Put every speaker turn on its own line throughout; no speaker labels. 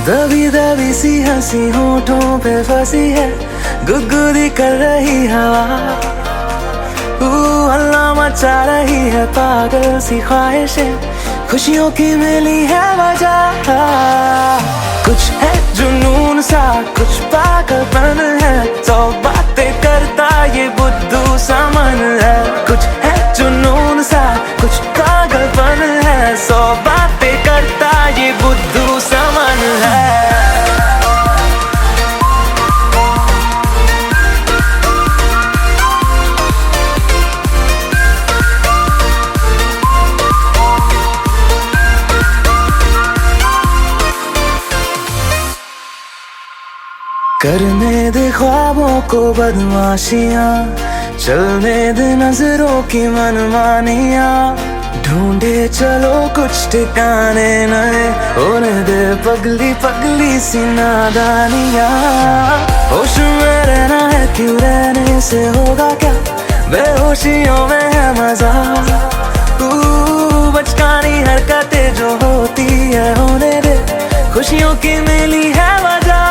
दबी दबी सी हंसी होठों पे फंसी है, गुदगुदी कर रही हवा, हल्ला मचा रही है पागल सी ख्वाहिशें, खुशियों की मिली है वजह। कुछ है जुनून सा, कुछ पागलपन है, सौ बातें करता ये बुद्धू सा मन है। कुछ है जुनून सा, कुछ पागलपन है, सौ बातें करता ये बुद्धू सा मन है। करने दे ख्वाबों को बदमाशियां, चलने दे नजरों की मनमानियां, ढूंढे चलो कुछ ठिकाने नए, होने दे पगली पगली सी नादानियां। होश में रहना है क्यों, रहने से होगा क्या, बेहोशियों में है मजा, बचकानी हरकतें जो होती है होने दे, खुशियों की मिली है वजह।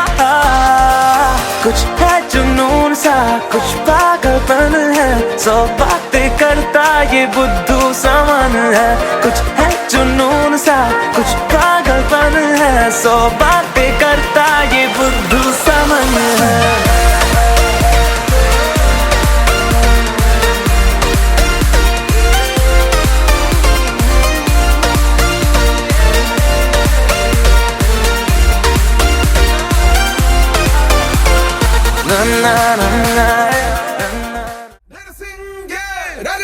कुछ है जुनून सा, कुछ पागलपन है, सौ बातें करता ये बुद्धू सा मन है। कुछ है जुनून सा, कुछ पागलपन है, सौ बातें करता ये बुद्धू सा मन है। Na na na na.
Let us sing, yeah. Rag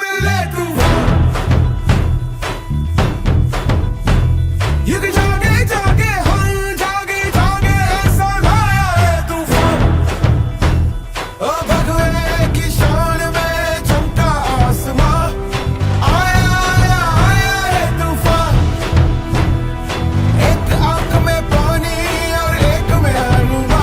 me, let you. You can jog it, hum, jog it, ऐसा लाया है तूफान। ओ भगवे की शान में चमका आसमां, आया है तूफान। एक आंख में पानी और एक में अरुमा,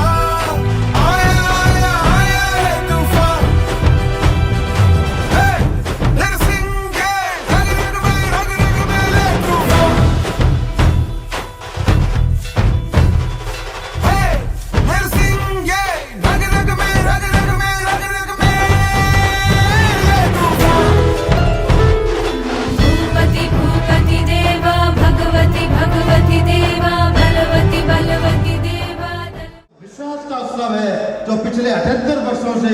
जो पिछले 78 वर्षों से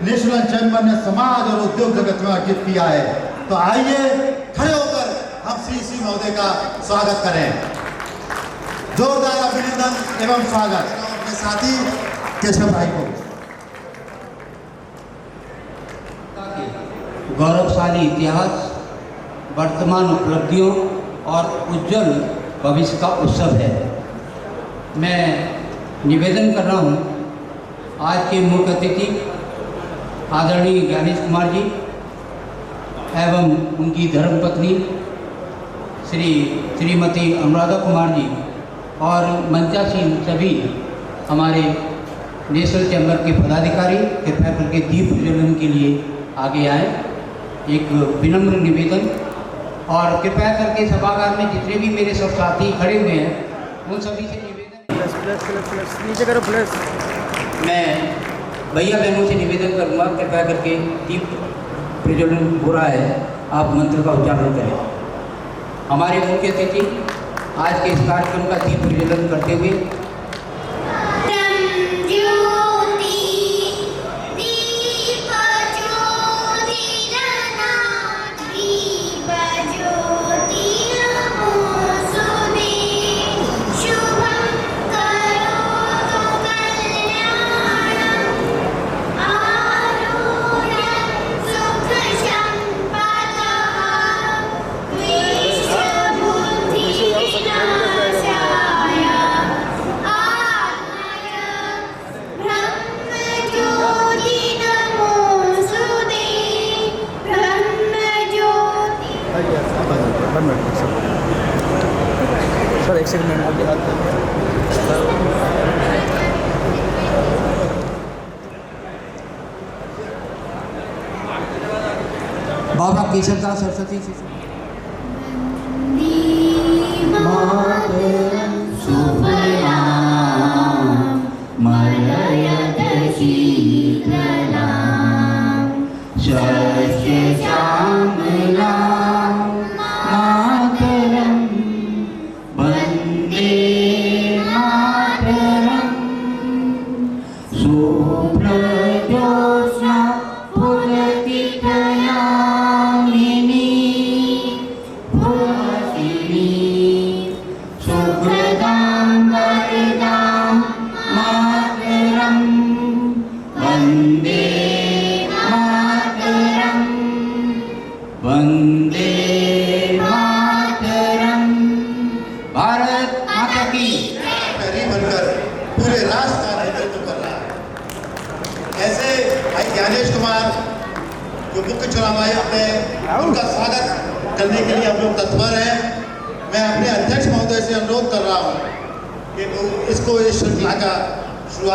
नेशनल चैंबर ने समाज और उद्योग जगत में अर्जित किया है। तो आइए खड़े होकर हम श्री महोदय का स्वागत करें। जोरदार अभिनंदन एवं स्वागत अपने साथी केशव भाई को।
गौरवशाली इतिहास, वर्तमान उपलब्धियों और उज्जवल भविष्य का उत्सव है। मैं निवेदन कर रहा हूँ आज के मुख्य अतिथि आदरणीय ज्ञानेश कुमार जी एवं उनकी धर्मपत्नी श्रीमती अनुराधा कुमार जी और मंचासीन सभी हमारे नेशनल चैम्बर के पदाधिकारी कृपया करके दीप प्रज्वलन के लिए आगे आए। एक विनम्र निवेदन, और कृपया करके सभागार में जितने भी मेरे सब साथी खड़े हुए हैं उन सभी से निवेदन,
नीचे करो प्लस।
मैं भैया बहनों से निवेदन करूँगा कृपया करके दीप प्रज्वलन हो रहा है, आप मंत्र का उच्चारण करें। हमारे मुख्य अतिथि आज के इस कार्यक्रम का दीप प्रज्वलन करते हुए
सर एक सेकंड में
बाबा केशवदास सरस्वती से वंदे मातरम। भारत माता की।
प्रहरी बनकर पूरे राष्ट्र का नेतृत्व कर रहा है। ऐसे भाई ज्ञानेश कुमार जो मुख्य चुनाव आयुक्त हैं, उनका स्वागत करने के लिए हम लोग तत्पर हैं। मैं अपने अध्यक्ष महोदय से अनुरोध कर रहा हूँ कि वो इसको इस श्रृंखला का शुरुआत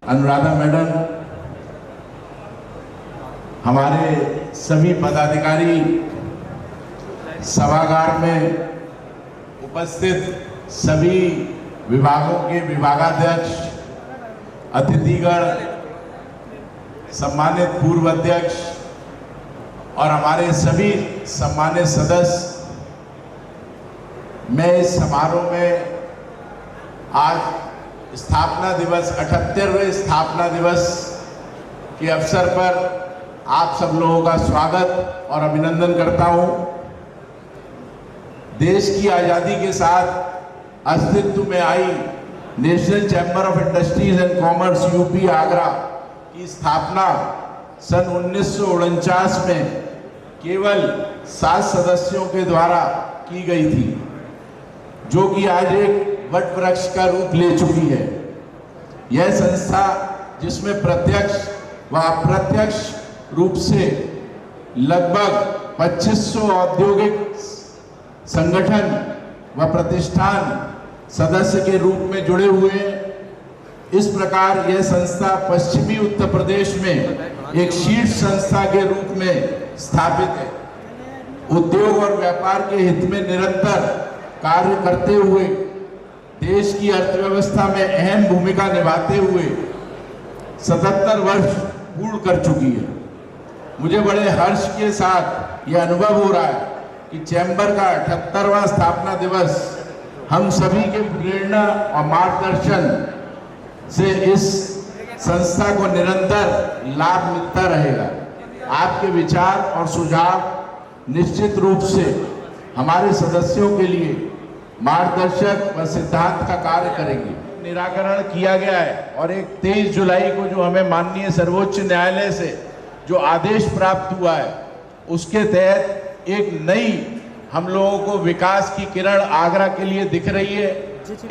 अनुराधा मैडम, हमारे सभी पदाधिकारी, सभागार में उपस्थित सभी विभागों के विभागाध्यक्ष, अतिथिगण, सम्मानित पूर्व अध्यक्ष और हमारे सभी सम्मानित सदस्य, मैं इस समारोह में आज स्थापना दिवस 78वें स्थापना दिवस के अवसर पर आप सब लोगों का स्वागत और अभिनंदन करता हूं। देश की आज़ादी के साथ अस्तित्व में आई national chamber of industries and commerce UP Agra की स्थापना सन 1949 में केवल 7 सदस्यों के द्वारा की गई थी, जो कि आज एक वट वृक्ष का रूप ले चुकी है। यह संस्था, जिसमें प्रत्यक्ष व अप्रत्यक्ष रूप से लगभग 2500 औद्योगिक संगठन व प्रतिष्ठान सदस्य के रूप में जुड़े हुए हैं। इस प्रकार यह संस्था पश्चिमी उत्तर प्रदेश में एक शीर्ष संस्था के रूप में स्थापित है। उद्योग और व्यापार के हित में निरंतर कार्य करते हुए देश की अर्थव्यवस्था में अहम भूमिका निभाते हुए 77 वर्ष पूर्ण कर चुकी है। मुझे बड़े हर्ष के साथ यह अनुभव हो रहा है कि चैम्बर का 78वां स्थापना दिवस हम सभी के प्रेरणा और मार्गदर्शन से इस संस्था को निरंतर लाभ मिलता रहेगा। आपके विचार और सुझाव निश्चित रूप से हमारे सदस्यों के लिए मार्गदर्शक व सिद्धांत का कार्य करेंगे। निराकरण किया गया है और एक 23 जुलाई को जो हमें माननीय सर्वोच्च न्यायालय से जो आदेश प्राप्त हुआ है, उसके तहत एक नई हम लोगों को विकास की किरण आगरा के लिए दिख रही है।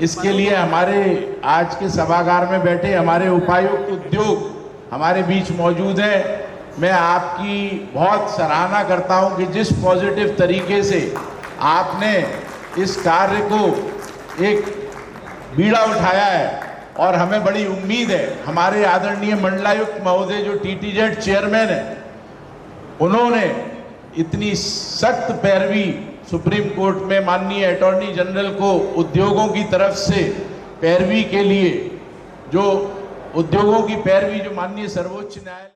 इसके लिए हमारे आज के सभागार में बैठे हमारे उपायुक्त उद्योग हमारे बीच मौजूद हैं। मैं आपकी बहुत सराहना करता हूं कि जिस पॉजिटिव तरीके से आपने इस कार्य को एक बीड़ा उठाया है, और हमें बड़ी उम्मीद है हमारे आदरणीय मंडलायुक्त महोदय जो टीटीजेड चेयरमैन है, उन्होंने इतनी सख्त पैरवी सुप्रीम कोर्ट में माननीय अटॉर्नी जनरल को उद्योगों की तरफ से पैरवी के लिए, जो उद्योगों की पैरवी जो माननीय सर्वोच्च न्यायालय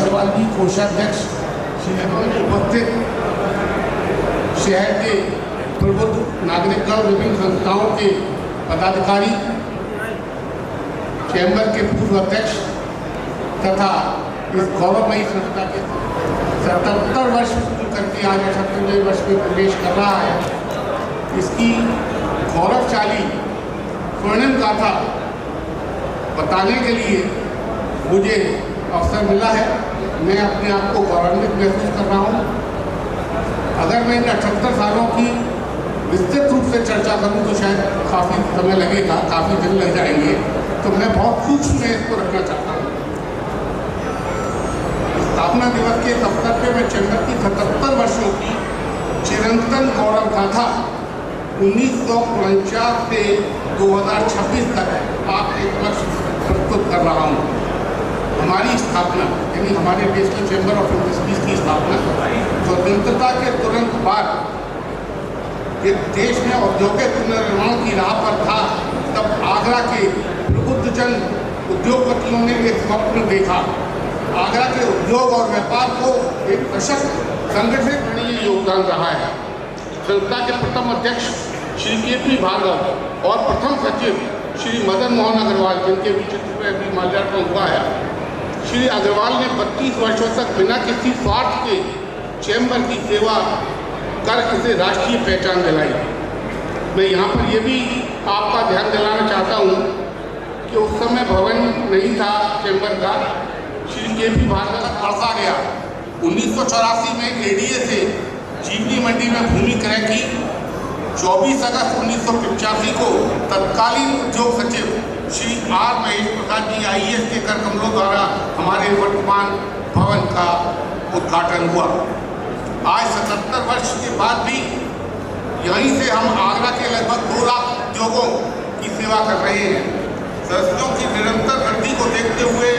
अग्रवाल जी, कोषाध्यक्ष श्री उपस्थित शहर के प्रबुद्ध नागरिकगण, विभिन्न संस्थाओं के पदाधिकारी, चैम्बर के पूर्व अध्यक्ष तथा इस गौरवमयी संस्था के 77 वर्ष पूर्ण करके आज 78वें वर्ष में प्रवेश कर रहा है, इसकी गौरवशाली स्वर्णिम गाथा बताने के लिए मुझे अवसर मिला है। मैं अपने आप को गौरवान्वित महसूस कर रहा हूँ। अगर मैं इन 78 सालों की विस्तृत रूप से चर्चा करूँ तो शायद काफ़ी समय लगेगा, काफ़ी दिन लग जाएंगे, तो मैं बहुत सूक्ष्म में इसको रखना चाहता हूँ। स्थापना दिवस के अवसर पर मैं चैम्बर की 77 वर्षों की चिरंतन गौरव गाथा 1949 से 2026 तक आप एक वर्ष प्रस्तुत कर रहा हूँ। हमारी स्थापना यानी हमारे नेशनल चैम्बर ऑफ इंडस्ट्रीज की स्थापना स्वतंत्रता के तुरंत बाद ये देश में औद्योगिक पुनर्निर्माण की राह पर था, तब आगरा के प्रबुद्ध जन उद्योगपतियों ने एक स्वप्न देखा। आगरा के उद्योग और व्यापार को एक सशक्त संगठित में योगदान रहा है। संस्था के प्रथम अध्यक्ष श्री के.पी. भार्गव और प्रथम सचिव श्री मदन मोहन अग्रवाल, जिनके बीच में भी माल्यार्पण हुआ है, श्री अग्रवाल ने 32 वर्षों तक बिना किसी स्वार्थ के चैम्बर की सेवा कर इसे राष्ट्रीय पहचान दिलाई। मैं यहाँ पर यह भी आपका ध्यान दिलाना चाहता हूँ कि उस समय भवन नहीं था चैम्बर का। श्री के.पी. भार्गव का खड़सा गया। 1984 में एडीए से जीवनी मंडी में भूमि क्रय की। 24 अगस्त 1985 को तत्कालीन उद्योग सचिव श्री आर महेश प्रसाद जी IAS के कर कमलों द्वारा हमारे वर्तमान भवन का उद्घाटन हुआ। आज 77 वर्ष के बाद भी यहीं से हम आगरा के लगभग 2 लाख उद्योगों की सेवा कर रहे हैं। सदस्यों की निरंतर वृद्धि को देखते हुए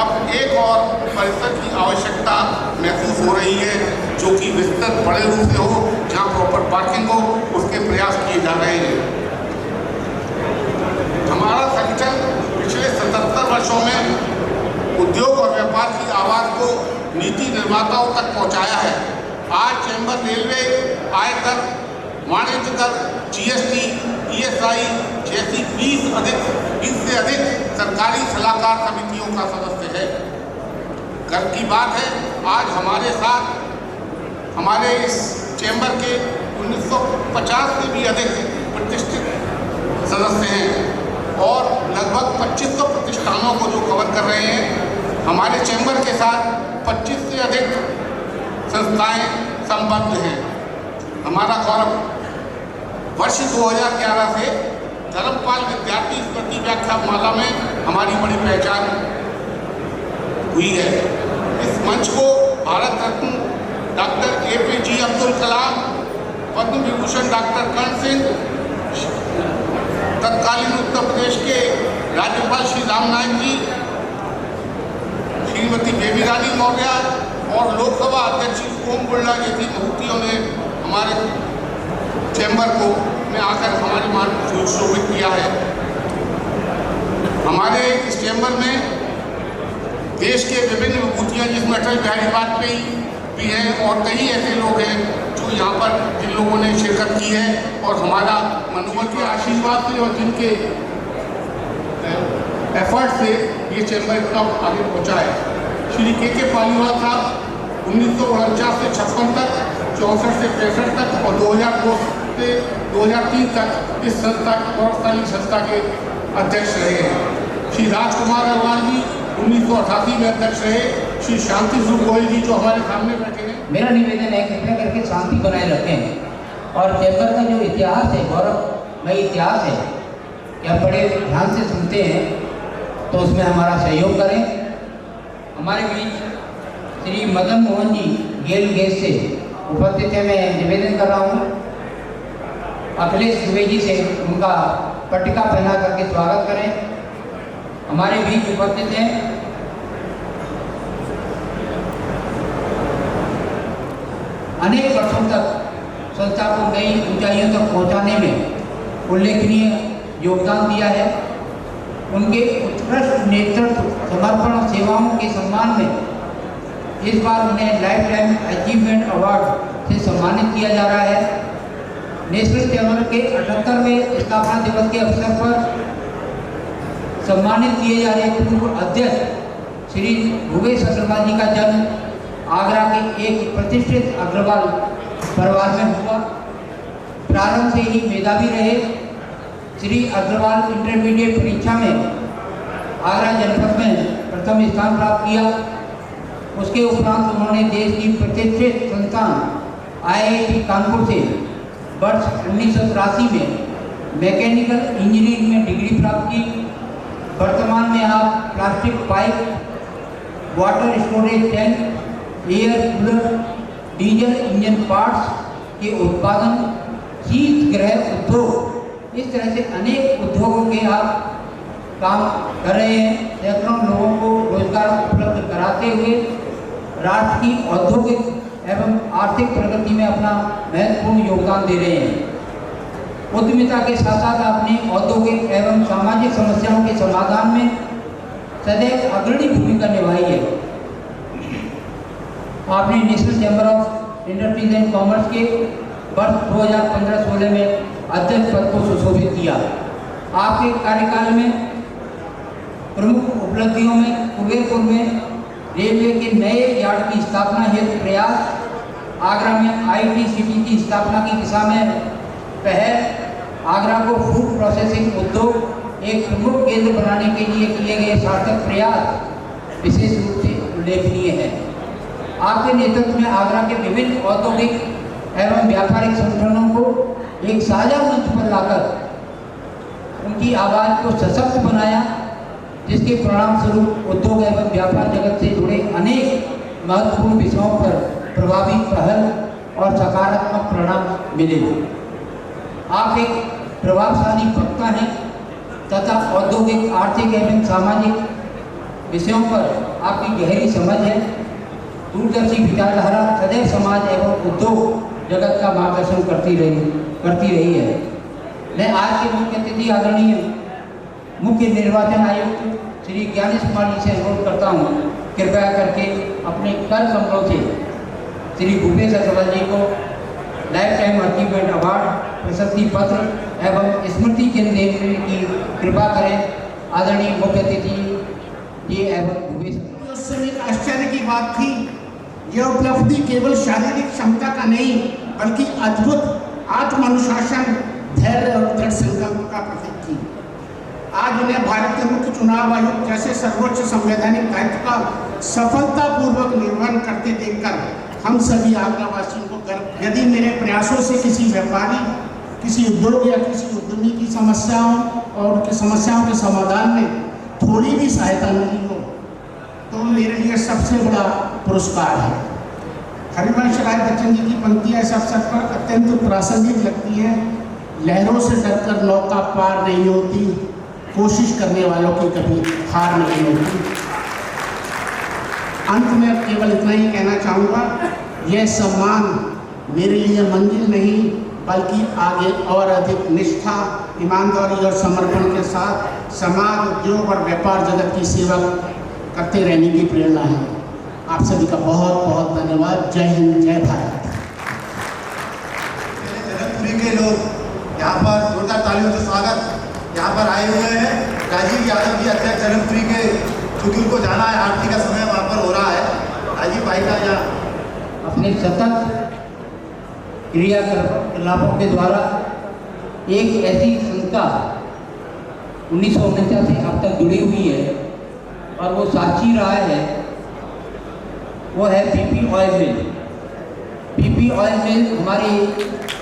अब एक और परिसर की आवश्यकता महसूस हो रही है, जो कि विस्तृत बड़े रूप से हो, जहाँ प्रॉपर पार्किंग हो, उसके प्रयास किए जा रहे हैं। हमारा संगठन पिछले 77 वर्षों में उद्योग और व्यापार की आवाज़ को नीति निर्माताओं तक पहुंचाया है। आज चैम्बर रेलवे, आयकर, वाणिज्य कर, GST, ESI जैसी 20 से अधिक सरकारी सलाहकार समितियों का सदस्य है। गर्व की बात है, आज हमारे साथ हमारे इस चैम्बर के 1950 से भी अधिक प्रतिष्ठित सदस्य हैं और लगभग 2500 प्रतिष्ठानों को जो कवर कर रहे हैं। हमारे चैम्बर के साथ 25 से अधिक संस्थाएं संबद्ध हैं। हमारा गौरव वर्ष 2011 से धर्मपाल विद्यार्थी स्मृति व्याख्यामाला में हमारी बड़ी पहचान हुई है। इस मंच को Bharat Ratna doctor APJ Abdul Kalam, Padma Vibhushan doctor कर्ण सिंह, तत्कालीन उत्तर प्रदेश के राज्यपाल श्री राम नाईक जी, श्रीमती बेबी रानी मौर्य और लोकसभा अध्यक्ष ओम बिरला जैसी महंतियों ने हमारे चैम्बर को में आकर हमारे मान को शोभित किया है। हमारे इस चैम्बर में देश के विभिन्न विभूतियाँ, जिसमें अटल बिहारी वाजपेयी भी हैं और कई ऐसे लोग हैं जो यहाँ पर जिन लोगों ने शिरकत की है और हमारा मनोबल के आशीर्वाद से और जिनके एफर्ट से ये चैम्बर इतना आगे पहुँचा है। श्री के पालीवाल साहब 1949 से 56 तक, 64 से 65 तक और 2002 से 2003 तक इस संस्था गौरवशाली संस्था के अध्यक्ष रहे हैं। श्री राजकुमार अग्रवाल जी 1988 में अध्यक्ष रहे। श्री शांति स्वरूप गोयल जी जो हमारे सामने बैठे हैं।
मेरा निवेदन है कृपया करके शांति बनाए रखें और चैम्बर का जो इतिहास है, गौरवमय इतिहास है, कि आप बड़े ध्यान से सुनते हैं तो उसमें हमारा सहयोग करें। हमारे बीच श्री मदन मोहन जी गेल गैस से उपस्थित है। मैं निवेदन कर रहा हूँ अखिलेश दुबे जी से उनका पट्टिका पहना करके स्वागत करें। हमारे बीच उपस्थित हैं अनेक वर्षों तक संस्था को नई ऊंचाइयों तक पहुंचाने में उल्लेखनीय योगदान दिया है। उनके उत्कृष्ट नेतृत्व, समर्पण और सेवाओं के सम्मान में इस बार उन्हें लाइफ टाइम अचीवमेंट अवार्ड से सम्मानित किया जा रहा है। नेशनल चैम्बर के 78वें स्थापना दिवस के अवसर पर सम्मानित किए जा रहे पूर्व अध्यक्ष श्री भूपेश अग्रवाल जी का जन्म आगरा के एक प्रतिष्ठित अग्रवाल परिवार में हुआ। प्रारंभ से ही मेधावी रहे। श्री अग्रवाल इंटरमीडिएट परीक्षा में आगरा जनपद में प्रथम स्थान प्राप्त किया। उसके उपरांत उन्होंने देश की प्रतिष्ठित संस्थान IIT कानपुर से वर्ष 1983 में मैकेनिकल इंजीनियरिंग में डिग्री प्राप्त की। वर्तमान में आप plastic pipe, water storage tank, air cooler, diesel engine parts के उत्पादन, शीत गृह उद्योग, इस तरह से अनेक उद्योगों के आप काम कर रहे हैं। सैकड़ों लोगों को रोजगार उपलब्ध कराते हुए राष्ट्र की औद्योगिक एवं आर्थिक प्रगति में अपना महत्वपूर्ण योगदान दे रहे हैं। उद्यमिता के साथ साथ आपने औद्योगिक एवं सामाजिक समस्याओं के समाधान में सदैव अग्रणी भूमिका निभाई है। आपने national chamber of industries and commerce के वर्ष 2015-16 में अध्यक्ष पद को सुशोभित किया। आपके कार्यकाल में प्रमुख उपलब्धियों में कुबेरपुर में रेलवे के नए यार्ड की स्थापना हेतु प्रयास, आगरा में IT सिटी की स्थापना की दिशा में पहल, आगरा को फूड प्रोसेसिंग उद्योग एक प्रमुख केंद्र बनाने के लिए किए गए सार्थक प्रयास विशेष रूप से उल्लेखनीय है। आपके नेतृत्व में आगरा के विभिन्न औद्योगिक एवं व्यापारिक संगठनों को एक साझा मंच पर लाकर उनकी आवाज़ को सशक्त बनाया, जिसके परिणाम स्वरूप उद्योग एवं व्यापार जगत से जुड़े अनेक महत्वपूर्ण विषयों पर प्रभावी पहल और सकारात्मक परिणाम मिले। आप एक प्रभावशाली वक्ता हैं तथा औद्योगिक, आर्थिक एवं सामाजिक विषयों पर आपकी गहरी समझ है। दूरदर्शी विचारधारा सदैव समाज एवं उद्योग जगत का मार्गदर्शन करती रही है। मैं आज के मुख्य अतिथि आदरणीय मुख्य निर्वाचन आयुक्त श्री ज्ञानेश कुमार जी से अनुरोध करता हूँ, कृपया करके अपने कर कमलों से श्री भूपेश अग्रवाल जी को लाइफ टाइम अचीवमेंट अवार्ड, प्रशस्ति पत्र एवं स्मृति चिन्ह देने की कृपा करें। आदरणीय मुख्य अतिथि जी एवं भूपेश।
उस समय एक आश्चर्य की बात थी। यह उपलब्धि केवल शारीरिक क्षमता का नहीं बल्कि अद्भुत आत्मानुशासन, धैर्य और दृढ़ संकल्प का प्रतीक थी। आज उन्हें भारत के मुख्य चुनाव आयुक्त जैसे सर्वोच्च संवैधानिक दायित्व का सफलतापूर्वक निर्वहन करते देखकर हम सभी आगरावासियों को गर्व। यदि मेरे प्रयासों से किसी व्यापारी, किसी उद्योग या किसी उद्यमी की समस्याओं और उनकी समस्याओं के समाधान में थोड़ी भी सहायता मिली हो तो मेरे लिए सबसे बड़ा पुरस्कार है। हरिवंश राय बच्चन जी की पंक्तियाँ इस अवसर पर अत्यंत प्रासंगिक लगती हैं। लहरों से डरकर नौका पार नहीं होती, कोशिश करने वालों की कभी हार नहीं होती। अंत में केवल इतना ही कहना चाहूँगा, यह सम्मान मेरे लिए मंजिल नहीं बल्कि आगे और अधिक निष्ठा, ईमानदारी और समर्पण के साथ समाज, उद्योग और व्यापार जगत की सेवा करते रहने की प्रेरणा है। आप सभी का बहुत बहुत धन्यवाद। जय हिंद, जय भारत।
जनकपुरी के लोग यहाँ पर जोरदार तालियों से स्वागत यहाँ पर आए हुए हैं। राजीव यादव जी अध्यक्ष जनकपुरी के, क्योंकि उनको जाना है, आरती का समय वहाँ पर हो रहा है। राजीव भाई का यहाँ
अपने सतत क्रियाकलापों के द्वारा एक ऐसी संस्था 1949 से अब तक जुड़ी हुई है और वो साक्षी रहा है, वो है BP ऑयल मिल। BP ऑयल मिल हमारे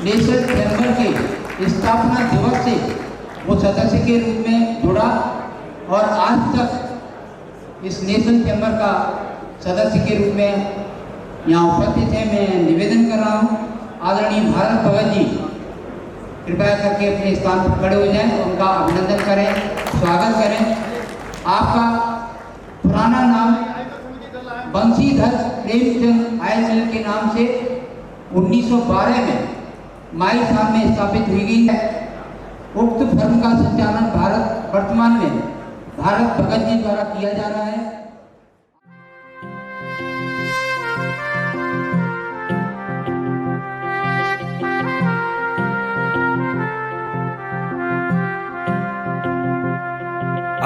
नेशनल चैम्बर के स्थापना दिवस से वो सदस्य के रूप में जुड़ा और आज तक इस नेशनल चैम्बर का सदस्य के रूप में यहाँ उपस्थित है। मैं निवेदन कर रहा हूँ, आदरणीय भारत भगत जी कृपया करके अपने स्थान पर खड़े हो जाएं, उनका अभिनंदन करें, स्वागत करें। आपका पुराना नाम बंशीधर प्रेमचंद ऑयल मिल के नाम से 1912 में माई फार्म में स्थापित हुई गई है। उक्त फर्म का संचालन वर्तमान में भारत भगत जी द्वारा किया जा रहा है।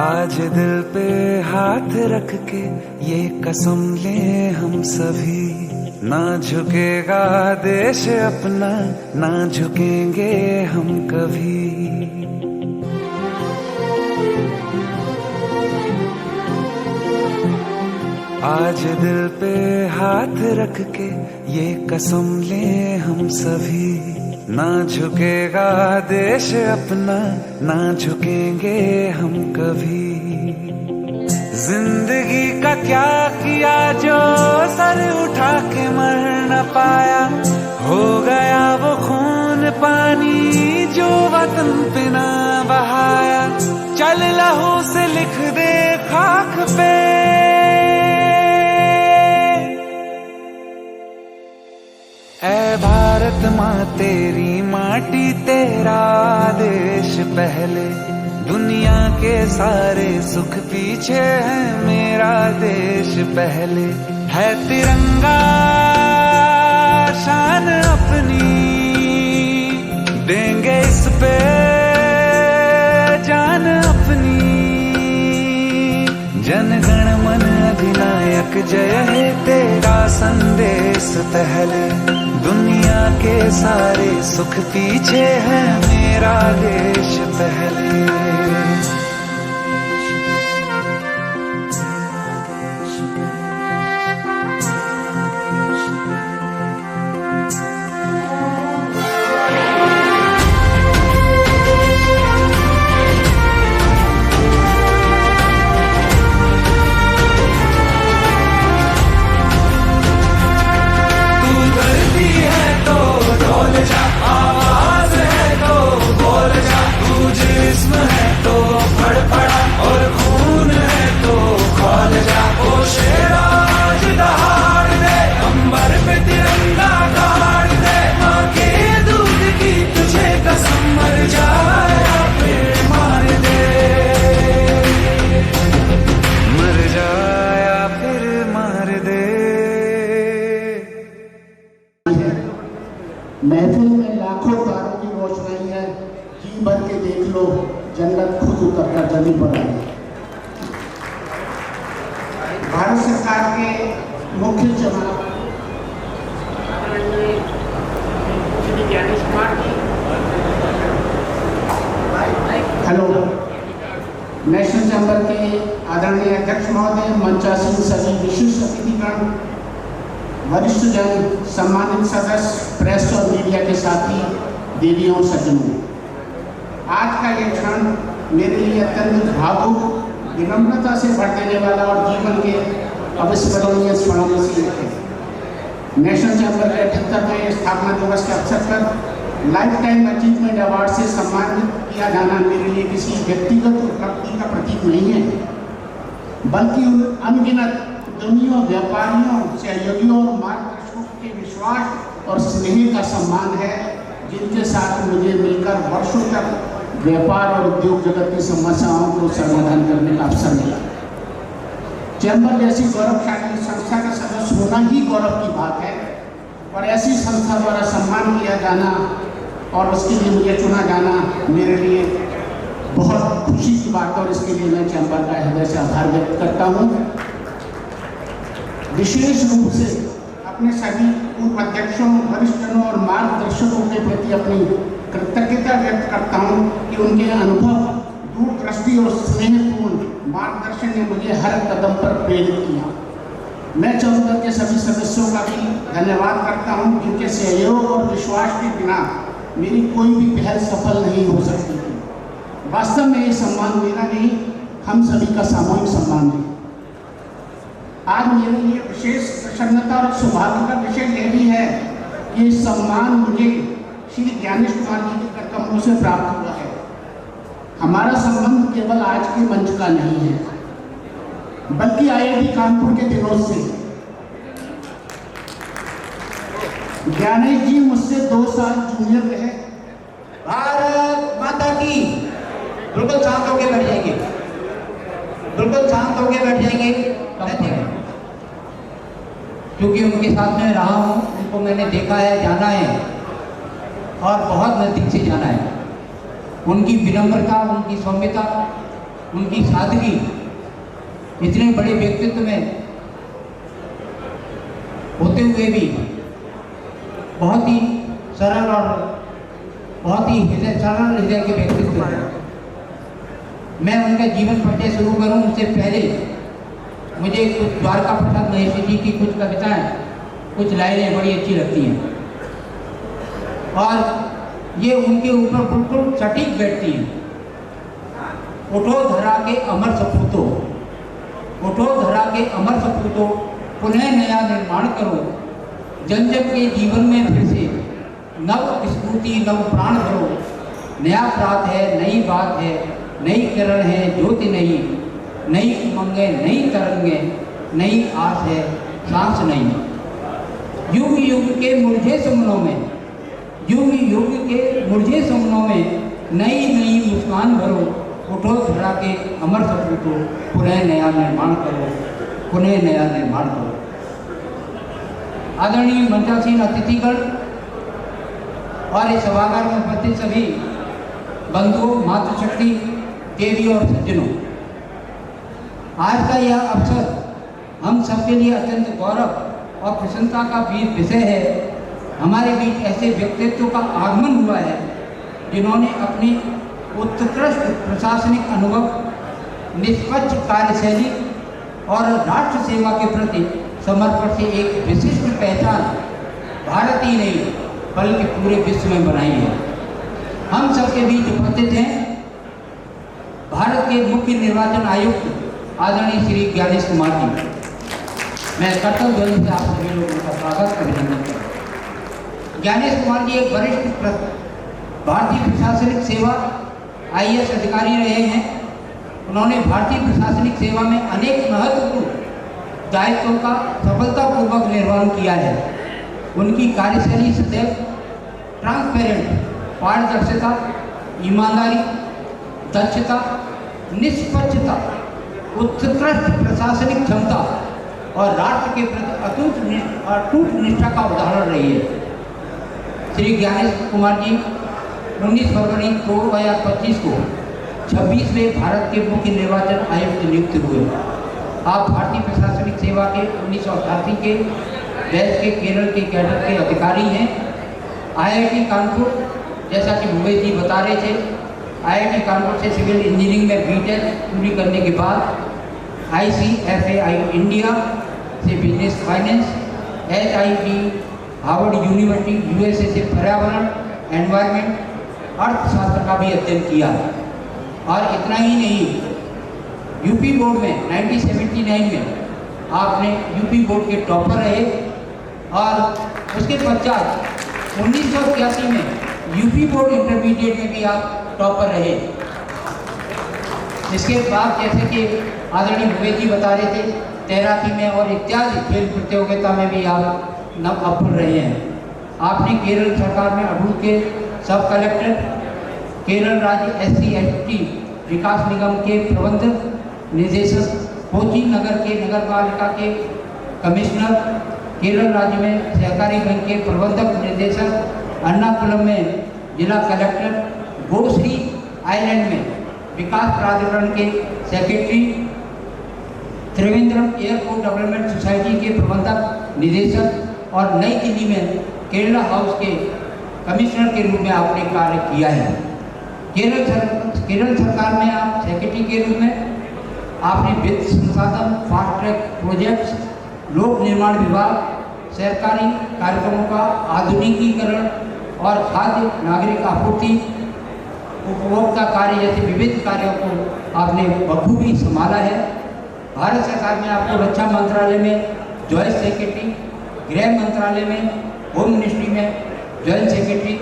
आज दिल पे हाथ रख के ये कसम ले हम सभी, ना झुकेगा देश अपना, ना झुकेंगे हम कभी। आज दिल पे हाथ रख के ये कसम ले हम सभी, ना झुकेगा देश अपना, ना झुकेंगे हम कभी। जिंदगी का क्या किया जो सर उठा के मर न पाया, हो गया वो खून पानी जो वतन पे ना बहाया। चल लहू से लिख दे खाक पे, ऐ भारत माँ तेरी माटी तेरा देश पहले, दुनिया के सारे सुख पीछे है मेरा देश पहले। है तिरंगा शान अपनी, देंगे इस पे जान अपनी। जनगण मन अधिनायक जय हे तेरा संदेश पहले, दुनिया के सारे सुख पीछे है मेरा देश पहले।
महफिल में लाखों तारों की रोशनाई है, जी भर के देख लो जन्नत खुद उतर कर जमी पर आई। भारत सरकार के मुख्य चुनाव Shri Gyanesh Kumar ji, hello, national chamber के आदरणीय अध्यक्ष महोदय, मंचासीन सभी विशिष्ट अतिथिगण, वरिष्ठ जन, सम्मानित सदस्य, प्रेस और मीडिया के साथी, देवियों और सज्जनों, आज का ये क्षण मेरे लिए अत्यंत भावुक, विनम्रता से भर देने वाला और जीवन के अविस्मरणीय क्षणों में से एक है। नेशनल चैम्बर के 78वें स्थापना दिवस के अवसर पर लाइफ टाइम अचीवमेंट अवार्ड से सम्मानित किया जाना मेरे लिए किसी व्यक्तिगत उपलब्धि का प्रतीक नहीं है, बल्कि उन अनगिनत उद्यमियों, व्यापारियों, सहयोगियों और मार्गदर्शकों के विश्वास और स्नेह का सम्मान है, जिनके साथ मुझे मिलकर वर्षों तक व्यापार और उद्योग जगत की समस्याओं को समाधान करने का अवसर मिला। चैम्बर जैसी गौरवशाली संस्था का सदस्य होना ही गौरव की बात है, और ऐसी संस्था द्वारा सम्मान किया जाना और उसके लिए मुझे चुना जाना मेरे लिए बहुत खुशी की बात है, और इसके लिए मैं चैम्बर का हृदय से आभार व्यक्त करता हूँ। विशेष रूप से अपने सभी पूर्व अध्यक्षों, वरिष्ठजनों और मार्गदर्शकों के प्रति अपनी कृतज्ञता व्यक्त करता हूं कि उनके अनुभव, दूरदृष्टि और स्नेहपूर्ण मार्गदर्शन ने मुझे हर कदम पर प्रेरित किया। मैं चैम्बर के सभी सदस्यों का भी धन्यवाद करता हूं, जिनके सहयोग और विश्वास के बिना मेरी कोई भी पहल सफल नहीं हो सकती थी। वास्तव में ये सम्मान मेरा नहीं, हम सभी का सामूहिक सम्मान है। आज मेरे लिए विशेष प्रसन्नता और सौभाग्य का विषय यह भी है कि सम्मान मुझे श्री ज्ञानेश कुमार जी के करकमलों से प्राप्त हुआ है। हमारा संबंध केवल आज के मंच का नहीं है, बल्कि IIT कानपुर के दिनों से। ज्ञानेश जी मुझसे 2 साल जूनियर रहे।
भारत माता की। बिल्कुल शांत होकर बैठ जाएंगे, बिल्कुल शांत होकर बैठ जाएंगे।
क्योंकि उनके साथ में रहा हूँ, उनको मैंने देखा है, जाना है और बहुत नज़दीक से जाना है। उनकी विनम्रता, उनकी सौम्यता उनकी सादगी, इतने बड़े व्यक्तित्व में होते हुए भी बहुत ही सरल और बहुत ही सरल हृदय के व्यक्तित्व हैं। मैं उनका जीवन परिचय शुरू करूं उससे पहले मुझे कुछ द्वारका प्रसाद महेश्वरी जी की कुछ कविताएं, कुछ लाइनें बड़ी अच्छी लगती हैं और ये उनके ऊपर बिल्कुल सटीक बैठती हैं। उठो धरा के अमर सपूतो, उठो धरा के अमर सपूतो, पुनः नया निर्माण करो, जन जन के जीवन में फिर से नव स्फूर्ति नव प्राण भरो। नया प्रात है, नई बात है, नई किरण है, ज्योति नई, नई उमंगे, नई तरंगे, नई आस है, सांस नई। युग युग के मुरझे सुमनों में, युग युग के मुरझे सुमनों में नई नई मुस्कान भरो। उठो धरा के अमर सपूतो, पुनः नया निर्माण करो, पुनः नया निर्माण करो। आदरणीय मंचासीन अतिथिगण और इस सभागार में उपस्थित सभी बंधुओं, मातृशक्ति, देवी और सज्जनों, आज का यह अवसर हम सबके लिए अत्यंत गौरव और प्रसन्नता का विषय है। हमारे बीच ऐसे व्यक्तित्व का आगमन हुआ है जिन्होंने अपनी उत्कृष्ट प्रशासनिक अनुभव, निष्पक्ष कार्यशैली और राष्ट्र सेवा के प्रति समर्पण से एक विशिष्ट पहचान भारत ही नहीं बल्कि पूरे विश्व में बनाई है। हम सबके बीच उपस्थित हैं भारत के मुख्य निर्वाचन आयुक्त आदरणीय श्री ज्ञानेश कुमार जी। मैं कर्तव्य ध्वनि से आप सभी लोगों का स्वागत अभिनंदन करता हूँ। ज्ञानेश कुमार जी एक वरिष्ठ भारतीय प्रशासनिक सेवा IAS अधिकारी रहे हैं। उन्होंने भारतीय प्रशासनिक सेवा में अनेक महत्वपूर्ण दायित्वों का सफलतापूर्वक निर्वहन किया है। उनकी कार्यशैली सदैव ट्रांसपेरेंट, पारदर्शिता, ईमानदारी, दक्षता, निष्पक्षता, उत्कृष्ट प्रशासनिक क्षमता और राष्ट्र के प्रति अटूट निष्ठा का उदाहरण रही है। श्री ज्ञानेश कुमार जी 19 फरवरी 2025 को 26वें भारत के मुख्य निर्वाचन आयुक्त नियुक्त हुए। आप भारतीय प्रशासनिक सेवा के 1988 के बैच के केरल के कैडर के अधिकारी हैं। IIT कानपुर, जैसा कि भूपेश जी बता रहे थे, IIT कानपुर से सिविल इंजीनियरिंग में BTech पूरी करने के बाद ICFAI इंडिया से business finance, HID Harvard university USA से पर्यावरण, एनवायरनमेंट, अर्थशास्त्र का भी अध्ययन किया। और इतना ही नहीं, यूपी बोर्ड में 1979 में आपने यूपी बोर्ड के टॉपर रहे और उसके पश्चात 1981 में यूपी बोर्ड इंटरमीडिएट में भी आप टॉपर रहे। इसके बाद जैसे कि आदरणीय भूपेश जी बता रहे थे, तैराकी में और इत्यादि खेल प्रतियोगिता में भी आप अव्वल रहे हैं। आपने केरल सरकार में अडूर के सब कलेक्टर, केरल राज्य SC/ST विकास निगम के प्रबंधक निदेशक, कोची नगर के नगर पालिका के कमिश्नर, केरल राज्य में सहकारी बैंक के प्रबंधक निदेशक, अर्नाकुलम में जिला कलेक्टर, गोश्री आइलैंड में विकास प्राधिकरण के secretary, Trivandrum airport development society के प्रबंधक निदेशक और नई दिल्ली में केरला हाउस के कमिश्नर के रूप में आपने कार्य किया है। केरल सरकार में आप सेक्रेटरी के रूप में आपने वित्त संसाधन, फास्ट ट्रैक प्रोजेक्ट्स, लोक निर्माण विभाग, सरकारी कार्यक्रमों का आधुनिकीकरण और खाद्य नागरिक आपूर्ति, उपभोक्ता कार्य जैसे विविध कार्यों को आपने बखूबी संभाला है। भारत सरकार में आपको रक्षा मंत्रालय में जॉइंट सेक्रेटरी, गृह मंत्रालय में, होम मिनिस्ट्री में जॉइंट सेक्रेटरी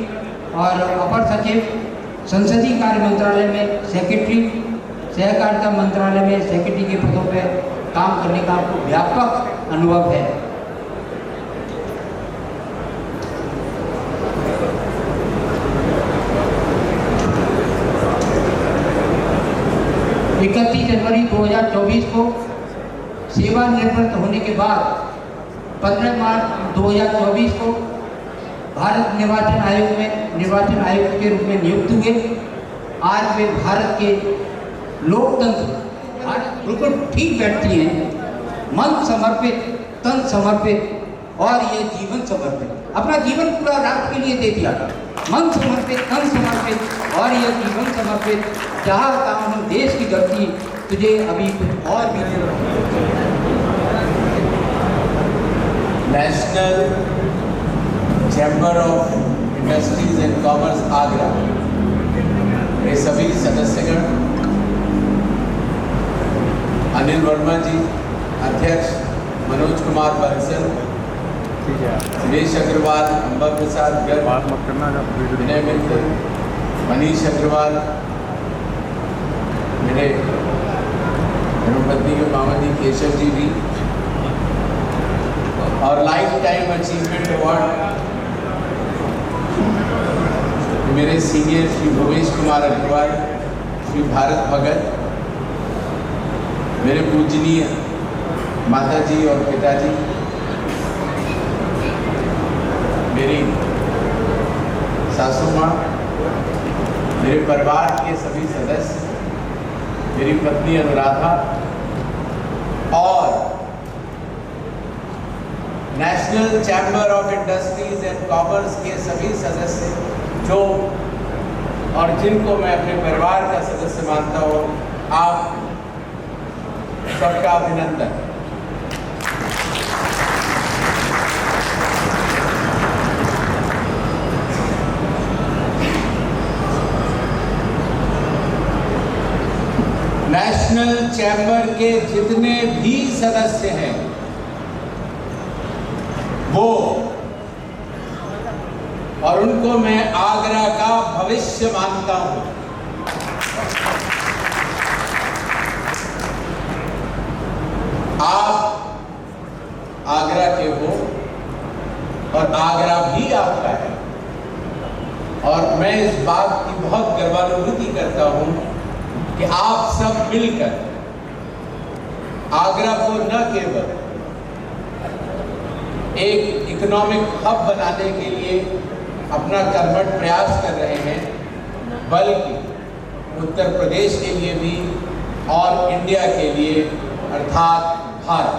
और अपर सचिव, संसदीय कार्य मंत्रालय में सेक्रेटरी, सहकारिता मंत्रालय में सेक्रेटरी के पदों पर काम करने का आपको व्यापक अनुभव है। 31 जनवरी 2024 को सेवानिवृत्त होने के बाद 15 मार्च 2024 को भारत निर्वाचन आयोग में निर्वाचन आयुक्त के रूप में नियुक्त हुए। आज वे भारत के लोकतंत्र आज बिल्कुल ठीक बैठती हैं, मन समर्पित, तन समर्पित और ये जीवन समर्पित, अपना जीवन पूरा राष्ट्र के लिए दे दिया, मन समर्पित, तन समर्पित और ये जीवन समर्पित। जहाँ काम हम देश की धरती तुझे अभी कुछ और भी
national chamber of industries and commerce Agra के सभी सदस्यगण, अनिल वर्मा जी अध्यक्ष, मनोज कुमार बंसल, सुरेश अग्रवाल, अंबा प्रसाद गर्ग, विनय मित्तल, मनीष अग्रवाल, मेरे धर्मपत्नी के मामा जी केशव जी भी, और लाइफ टाइम अचीवमेंट अवार्ड मेरे सीनियर श्री भूपेश कुमार अग्रवाल, श्री भारत भगत, मेरे पूजनीय माता जी और पिताजी, मेरी सासू माँ, मेरे परिवार के सभी सदस्य, मेरी पत्नी अनुराधा और national chamber of industries and commerce के सभी सदस्य जो और जिनको मैं अपने परिवार का सदस्य मानता हूँ, आप सबका अभिनंदन। नेशनल चैम्बर के जितने भी सदस्य हैं वो और उनको मैं आगरा का भविष्य मानता हूं। आप आगरा के हो और आगरा भी आपका है, और मैं इस बात की बहुत गर्वानुभूति करता हूं कि आप सब मिलकर आगरा को न केवल एक इकोनॉमिक हब बनाने के लिए अपना कर्मठ प्रयास कर रहे हैं, बल्कि उत्तर प्रदेश के लिए भी और इंडिया के लिए अर्थात भारत।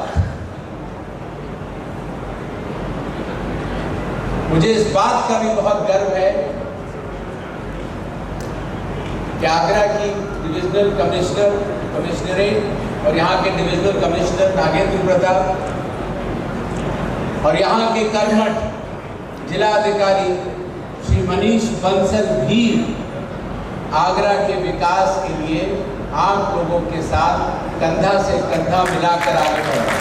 मुझे इस बात का भी बहुत गर्व है कि आगरा की डिविजनल कमिश्नरेट और यहाँ के डिविजनल कमिश्नर नागेंद्र प्रताप और यहाँ के कर्मठ जिला अधिकारी श्री मनीष बंसल भी आगरा के विकास के लिए आम लोगों के साथ कंधा से कंधा मिलाकर आगे बढ़ रहे हैं।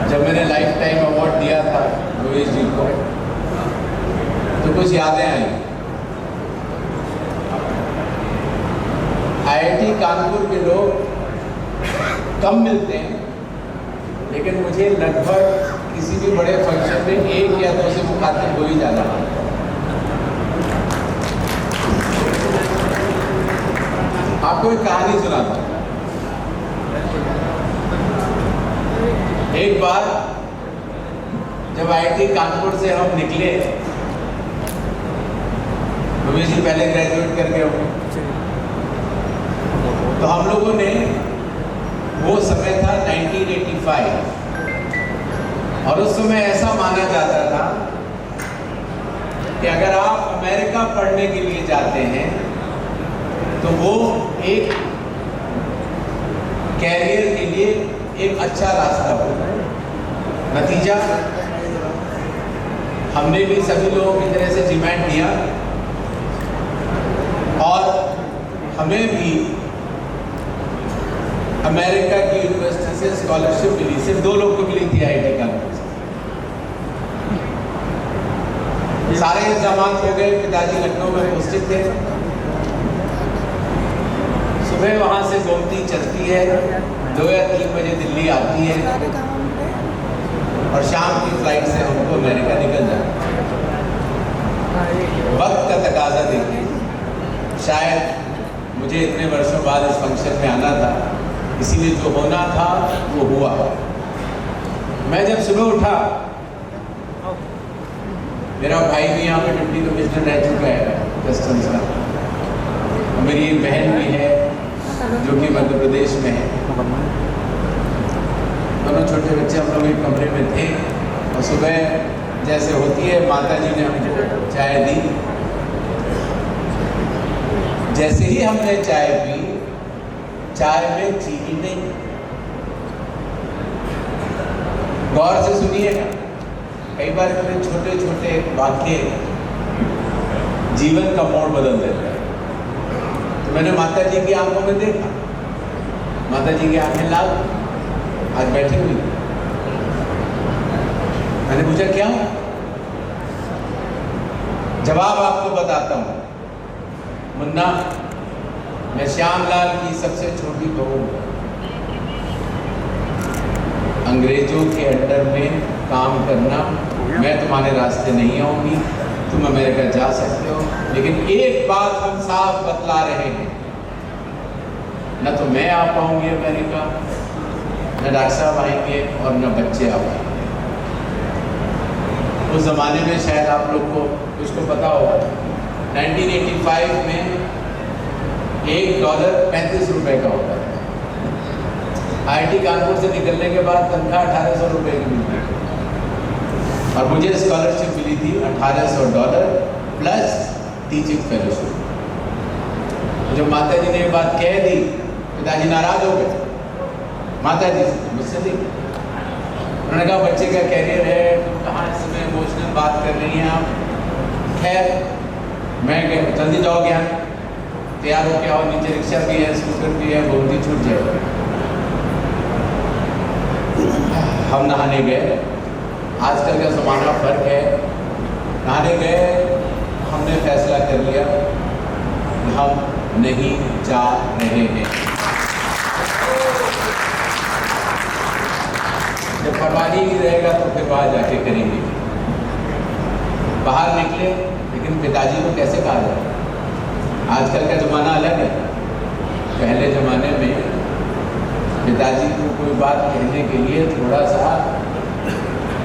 जब मैंने लाइफ टाइम अवार्ड दिया था भूपेश जी को, तो कुछ यादें आई। IIT कानपुर के लोग कम मिलते हैं, लेकिन मुझे लगभग किसी भी बड़े फंक्शन में 1 या 2 से मुखातिब हो ही जाना। आपको एक कहानी सुनाता हूं। एक बार जब IIT कानपुर से हम निकले, भूपेश जी पहले ग्रेजुएट करके हो, तो हम लोगों ने, वो समय था 1985, और उस समय ऐसा माना जाता था कि अगर आप अमेरिका पढ़ने के लिए जाते हैं तो वो एक कैरियर के लिए एक अच्छा रास्ता होगा। नतीजा, हमने भी सभी लोगों की तरह से डिमांड दिया और हमें भी अमेरिका की यूनिवर्सिटी से स्कॉलरशिप मिली। सिर्फ 2 लोग को मिली थी IIT कानपुर से। सारे इंतजाम हो गए, पिताजी लखनऊ में पोस्टेड थे। सुबह वहां से गोमती चलती है, 2 या 3 बजे दिल्ली आती है और शाम की फ्लाइट से हमको अमेरिका निकल जाए। वक्त का तकाजा देखिए, शायद मुझे इतने वर्षों बाद इस फंक्शन में आना था, इसीलिए जो होना था वो हुआ। मैं जब सुबह उठा मेरा भाई भी यहाँ पे डिप्टी कमिश्नर रह चुका है कस्टम्स का। मेरी एक बहन भी है जो कि मध्य प्रदेश में है। दोनों छोटे बच्चे हम लोग एक कमरे में थे और सुबह जैसे होती है माता जी ने हमको चाय दी। जैसे ही हमने चाय पी, चाय में चीनी नहीं। गौर से सुनिएगा, कई बार इतने छोटे छोटे वाक्य जीवन का मोड़ बदल देते हैं। तो मैंने माता जी की आंखों में देखा, माता जी की आंखें लाल आज बैठी हुई। मैंने पूछा क्या? जवाब आपको बताता हूं। मुन्ना, मैं श्यामलाल की सबसे छोटी बहू हूं। अंग्रेजों के अंडर में काम करना, मैं तुम्हारे रास्ते नहीं आऊंगी, तुम अमेरिका जा सकते हो, लेकिन एक बात हम साफ बतला रहे हैं, न तो मैं आ पाऊंगी अमेरिका, न डॉक्टर साहब आएंगे और न बच्चे आ पाएंगे। उस जमाने में शायद आप लोग को उसको पता होगा, 1985 में $1 35 रुपए का होता था। IIT कानपुर से निकलने के बाद तनख्वाह 1800 रुपए की मिलती थी और मुझे स्कॉलरशिप मिली थी $1800 प्लस टीचिंग फेलोशिप। जब माता जी ने ये बात कह दी, पिताजी नाराज हो गए। माता जी मुझसे नहीं, उन्होंने कहा बच्चे का कैरियर है, कहाँ इस समय इमोशनल बात कर रही हैं आप। खैर मैं जल्दी जाओ, ज्ञान तैयार हो के आओ, नीचे रिक्शा भी है, स्कूटर भी है, बहुत ही छूट जाएगा। हम नहाने गए, आजकल का ज़माना फर्क है। नहाने गए, हमने फैसला कर लिया कि हम नहीं जा रहे हैं। जब परवाही नहीं रहेगा तो फिर वहाँ जाके करेंगे। बाहर निकले, लेकिन पिताजी को कैसे कहा जाए? आजकल का ज़माना अलग है। पहले ज़माने में पिताजी को कोई बात कहने के लिए थोड़ा सा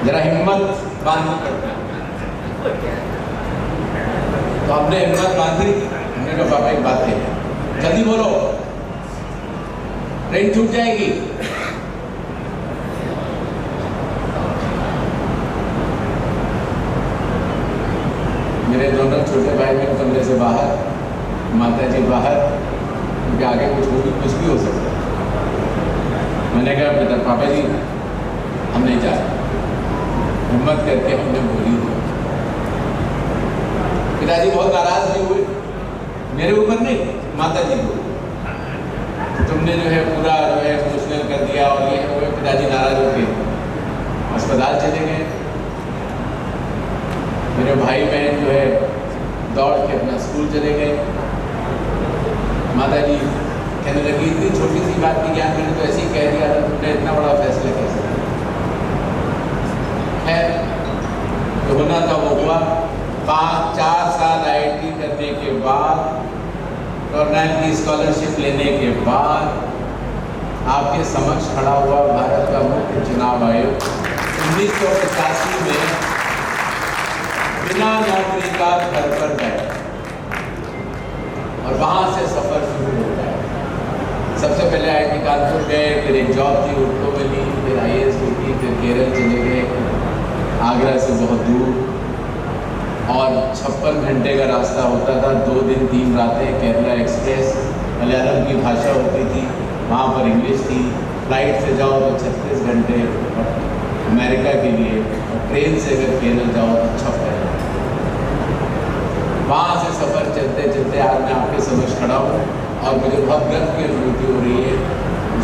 जरा हिम्मत बांधनी पड़ती। तो हमने हिम्मत बांधी, हमने कहा पापा एक बात है, जल्दी बोलो, ट्रेन छूट जाएगी। मेरे दोनों छोटे भाई मेरे कमरे से बाहर, माता जी बाहर, क्योंकि आगे कुछ भी हो सकता है। मैंने कहा बेटा पापा जी हम नहीं जा रहे। हिम्मत करके हमने बोली। पिताजी बहुत नाराज भी हुए, मेरे ऊपर नहीं, माता जी को। तुमने जो है पूरा जो है इमोशनल कर दिया और ये हुए। पिताजी नाराज हो गए, अस्पताल चले गए। मेरे भाई बहन जो है दौड़ के अपना स्कूल चले गए। माता जी कहने लगी इतनी छोटी सी बात की ज्ञान, मैंने तो ऐसे ही कह दिया था, तुमने इतना बड़ा फैसला कैसे किया? खैर जो होना था वो हुआ। 4 साल IIT करने के बाद, टॉर्नल की स्कॉलरशिप लेने के बाद आपके समक्ष खड़ा हुआ भारत का मुख्य चुनाव आयोग 1985 में बिना नौकरी का घर पर बैठा और वहाँ से सफ़र शुरू होता है। सबसे पहले IIT कानपुर गए, फिर एक जॉब थी उर्दू में ली, फिर IAS की, फिर केरल चले गए, आगरा से बहुत दूर, और 56 घंटे का रास्ता होता था, 2 दिन 3 रातें। केरला एक्सप्रेस, मलयालम की भाषा होती थी, वहाँ पर इंग्लिश थी। फ्लाइट से जाओ तो 36 घंटे अमेरिका के लिए, और ट्रेन से अगर केरल जाओ तो 56। वहाँ से सफ़र चलते चलते आज मैं आपके समझ खड़ा हूँ और मुझे बहुत गर्व की अनुभूति हो रही है।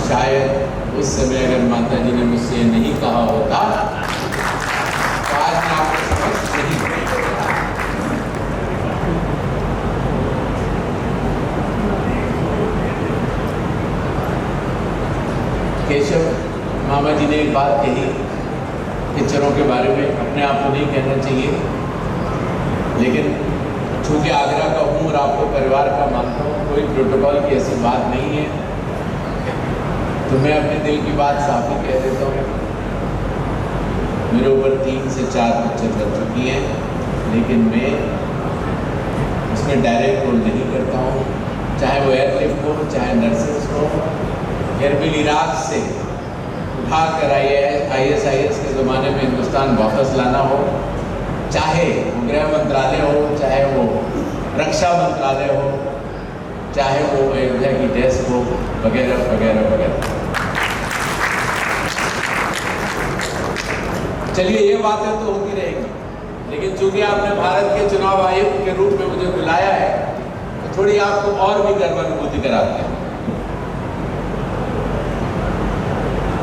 शायद उस समय अगर माता जी ने मुझसे नहीं कहा होता तो आज मैं आपके समझ नहीं होता। केशव मामा जी ने एक बात कही पिक्चरों के बारे में, अपने आप को नहीं कहना चाहिए, लेकिन चूँकि आगरा का हूँ और आपको परिवार का मानता हूँ, कोई प्रोटोकॉल की ऐसी बात नहीं है, तो मैं अपने दिल की बात साफ ही कह देता हूँ। मेरे ऊपर 3 से 4 पिक्चर बन चुकी हैं, लेकिन मैं उसमें डायरेक्ट रोल नहीं करता हूँ, चाहे वो एयरलिफ्ट हो, चाहे नर्सेस हो, एरबिल इराक से उठा कर ISIS के ज़माने में हिंदुस्तान वापस लाना हो, चाहे वो गृह मंत्रालय हो, चाहे वो रक्षा मंत्रालय हो, चाहे वो अयोध्या की डेस्क हो, वगैरह वगैरह वगैरह। चलिए ये बातें तो होती रहेंगी, लेकिन चूंकि आपने भारत के चुनाव आयुक्त के रूप में मुझे बुलाया है तो थोड़ी आपको और भी गर्वानुभूति कराते हैं।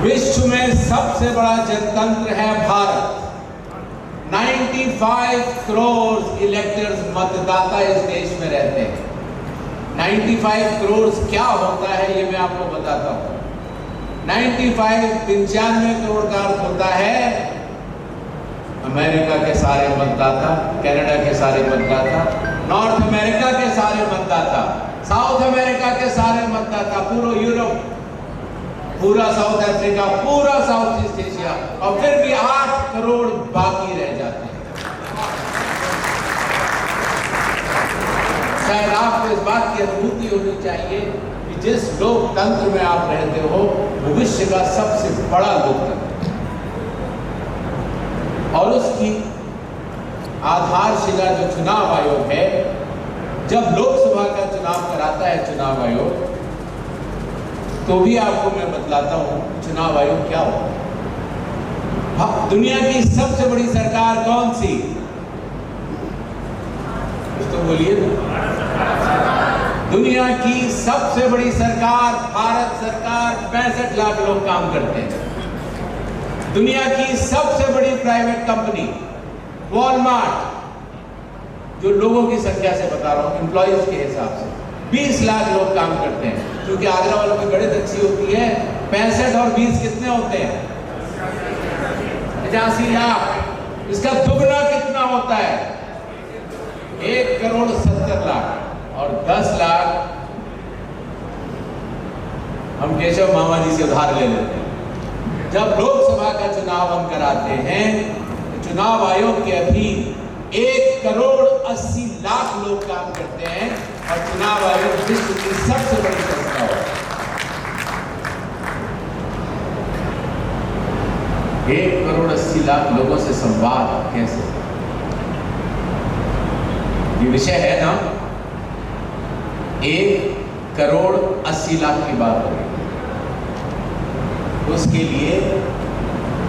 विश्व में सबसे बड़ा जनतंत्र है भारत। 95 करोड़ इलेक्टर्स मतदाता इस देश में रहते हैं। 95 करोड़ क्या होता है ये मैं आपको बताता हूँ। 95 करोड़ का अर्थ होता है अमेरिका के सारे मतदाता, कनाडा के सारे मतदाता, नॉर्थ अमेरिका के सारे मतदाता, साउथ अमेरिका के सारे मतदाता, पूरा यूरोप, पूरा साउथ अफ्रीका, पूरा साउथ ईस्ट एशिया, और फिर भी 8 करोड़ बाकी रह जाते हैं। शायद आपको इस बात की अनुभूति होनी चाहिए कि जिस लोकतंत्र में आप रहते हो वो विश्व का सबसे बड़ा लोकतंत्र, और उसकी आधारशिला जो चुनाव आयोग है, जब लोकसभा का चुनाव कराता है चुनाव आयोग, तो भी आपको मैं बतलाता हूं चुनाव आयोग क्या होता है। दुनिया की सबसे बड़ी सरकार कौन सी? कुछ तो बोलिए ना। दुनिया की सबसे बड़ी सरकार भारत सरकार, 65 लाख लोग काम करते हैं। दुनिया की सबसे बड़ी प्राइवेट कंपनी वॉलमार्ट, जो लोगों की संख्या से बता रहा हूं, एम्प्लॉइज के हिसाब से 20 लाख लोग काम करते हैं। क्योंकि आगरा वालों की गणित अच्छी होती है, 65 और 20 कितने होते हैं? 85 लाख। इसका दुगना कितना होता है? 1 करोड़ 70 लाख। और 10 लाख हम केशव मामा जी से उधार ले लेते हैं। जब लोकसभा का चुनाव हम कराते हैं तो चुनाव आयोग के अधीन 1 करोड़ 80 लाख लोग काम करते हैं, और चुनाव आयोग विश्व की सबसे बड़ी संस्था है। 1 करोड़ 80 लाख लोगों से संवाद कैसे? ये विषय है ना, 1 करोड़ 80 लाख की बात हो रही है। उसके लिए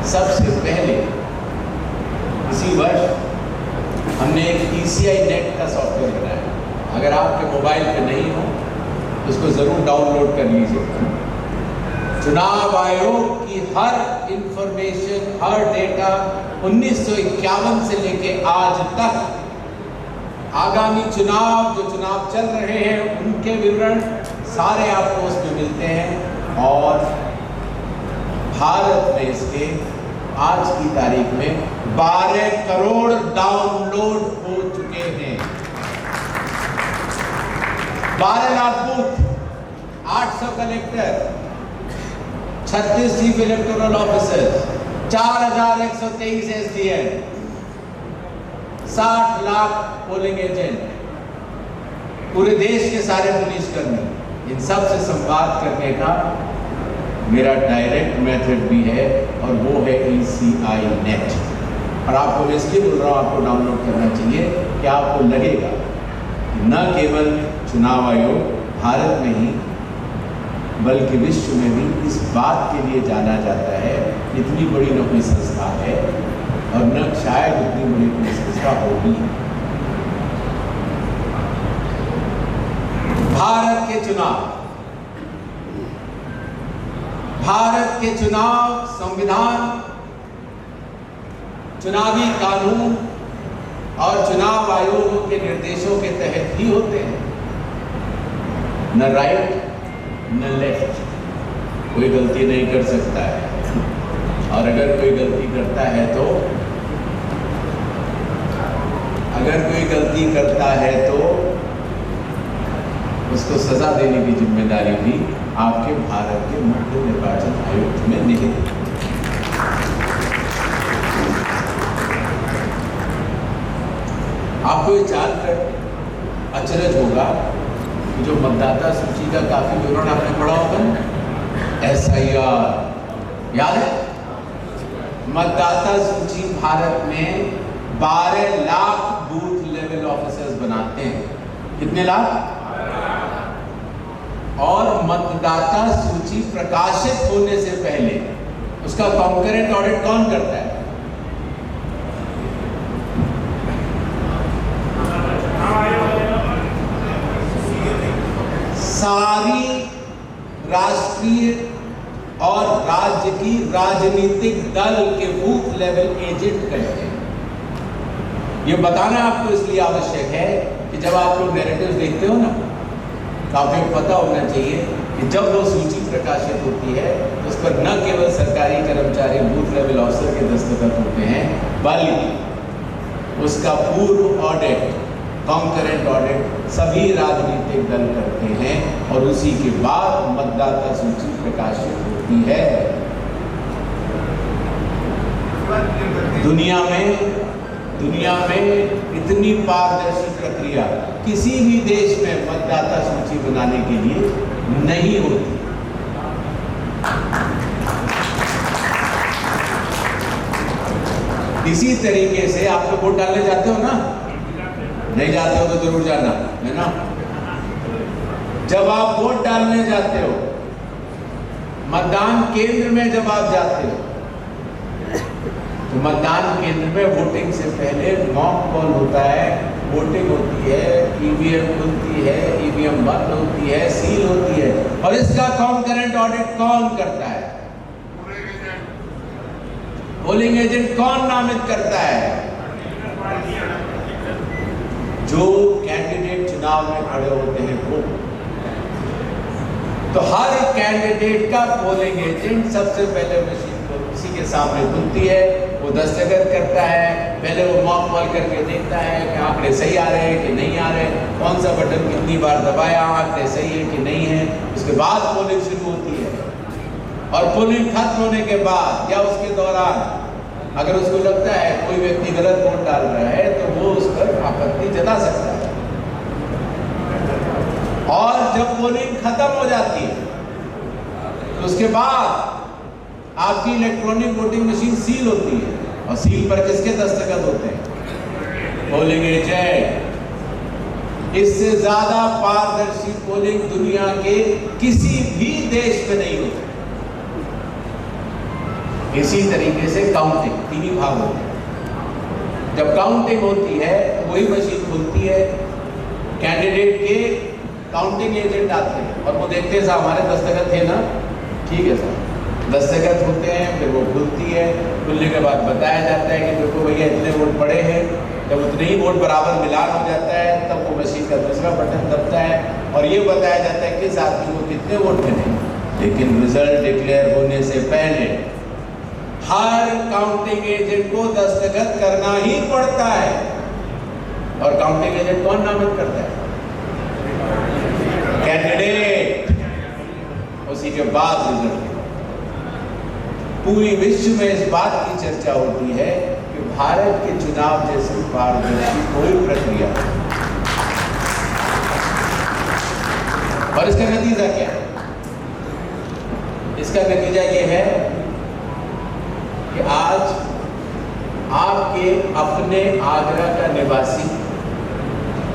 सबसे पहले इसी वर्ष हमने एक ECI नेट का सॉफ्टवेयर बनाया। अगर आपके मोबाइल पे नहीं हो तो उसको जरूर डाउनलोड कर लीजिए। चुनाव आयोग की हर इंफॉर्मेशन, हर डेटा 1951 से लेके आज तक आगामी चुनाव, जो चुनाव चल रहे हैं उनके विवरण सारे आपको उसमें मिलते हैं। और भारत में इसके आज की तारीख में 12 करोड़ डाउनलोड हो चुके हैं। 12 lakh booth, 800 collector, 36 chief electoral officers, 4123 SDN, 60 lakh polling agent, पूरे देश के सारे पुलिसकर्मी, इन सब से संवाद करने का मेरा डायरेक्ट मेथड भी है, और वो है ECI नेट। और आपको मैं इसलिए बोल रहा हूँ आपको डाउनलोड करना चाहिए कि आपको लगेगा कि न केवल चुनाव आयोग भारत में ही बल्कि विश्व में भी इस बात के लिए जाना जाता है, इतनी बड़ी न कोई संस्था है और न शायद उतनी बड़ी कोई संस्था होगी। भारत के चुनाव संविधान, चुनावी कानून और चुनाव आयोग के निर्देशों के तहत ही होते हैं। न राइट न लेफ्ट, कोई गलती नहीं कर सकता है, और अगर कोई गलती करता है तो उसको सजा देने की जिम्मेदारी भी आपके भारत के मुख्य निर्वाचन आयुक्त में निहित है। आपको ये जानकर अचरज होगा कि जो मतदाता सूची का काफी विवरण आपने पढ़ा होगा, SIR याद है? मतदाता सूची भारत में 12 लाख बूथ लेवल ऑफिसर्स बनाते हैं। कितने लाख? और मतदाता सूची प्रकाशित होने से पहले उसका कॉन्करेंट ऑडिट कौन करता है? सारी राष्ट्रीय और राज्य की राजनीतिक दल के बूथ लेवल एजेंट करते हैं। ये बताना आपको इसलिए आवश्यक है कि जब आप लोग नैरेटिव देखते हो ना, तो आपको पता होना चाहिए कि जब वो सूची प्रकाशित होती है तो उस पर न केवल सरकारी कर्मचारी बूथ लेवल ऑफिसर के दस्तखत होते हैं, बल्कि उसका पूर्व ऑडिट, कॉन्करेंट ऑडिट सभी राजनीतिक दल करते हैं और उसी के बाद मतदाता सूची प्रकाशित होती है। दुनिया में इतनी पारदर्शी प्रक्रिया किसी भी देश में मतदाता सूची बनाने के लिए नहीं होती। इसी तरीके से आप लोग वोट डालने जाते हो ना? नहीं जाते हो तो जरूर जाना है ना। जब आप वोट डालने जाते हो, मतदान केंद्र में जब आप जाते हो, तो मतदान केंद्र में वोटिंग से पहले मॉक कॉल होता है, वोटिंग होती है, ईवीएम खुलती है, ईवीएम बंद होती है, सील होती है, और इसका कॉन्करेंट ऑडिट कौन करता है? पोलिंग एजेंट कौन नामित करता है? जो कैंडिडेट चुनाव में खड़े होते हैं वो। तो हर कैंडिडेट का पोलिंग एजेंट सबसे पहले मशीन को उसी के सामने खुलती है, वो दस्तखत करता है, पहले वो मॉक कॉल करके देखता है कि आंकड़े सही आ रहे हैं कि नहीं आ रहे, कौन सा बटन कितनी बार दबाया, आंकड़े सही है कि नहीं है। उसके बाद पोलिंग शुरू होती है, और पोलिंग खत्म होने के बाद या उसके दौरान अगर उसको लगता है कोई व्यक्ति गलत वोट डाल रहा है तो वो उस पर आपत्ति जता सकता है। और जब पोलिंग खत्म हो जाती है तो उसके बाद आपकी इलेक्ट्रॉनिक वोटिंग मशीन सील होती है, और सील पर किसके दस्तखत होते हैं? Polling agent. इससे ज्यादा पारदर्शी पोलिंग दुनिया के किसी भी देश में नहीं होती। इसी तरीके से काउंटिंग 3 भाग होते हैं। जब काउंटिंग होती है तो वही मशीन खुलती है, कैंडिडेट के काउंटिंग एजेंट आते हैं और वो देखते हैं साहब हमारे दस्तखत थे ना, ठीक है साहब, दस्तखत होते हैं, फिर वो खुलती है। खुलने के बाद बताया जाता है कि देखो भैया इतने वोट पड़े हैं। जब उतने ही वोट बराबर मिलान हो जाता है तब वो मशीन का दूसरा बटन दबता है और ये बताया जाता है किस आदमी को कितने वोट मिले। लेकिन रिजल्ट डिक्लेयर होने से पहले हर काउंटिंग एजेंट को दस्तखत करना ही पड़ता है। और काउंटिंग एजेंट कौन नामित करता है? कैंडिडेट। उसी के बाद रिजल्ट। पूरी विश्व में इस बात की चर्चा होती है कि भारत के चुनाव जैसी पारदर्शी कोई प्रक्रिया, और इसका नतीजा क्या है? इसका नतीजा ये है कि आज आपके अपने आगरा का निवासी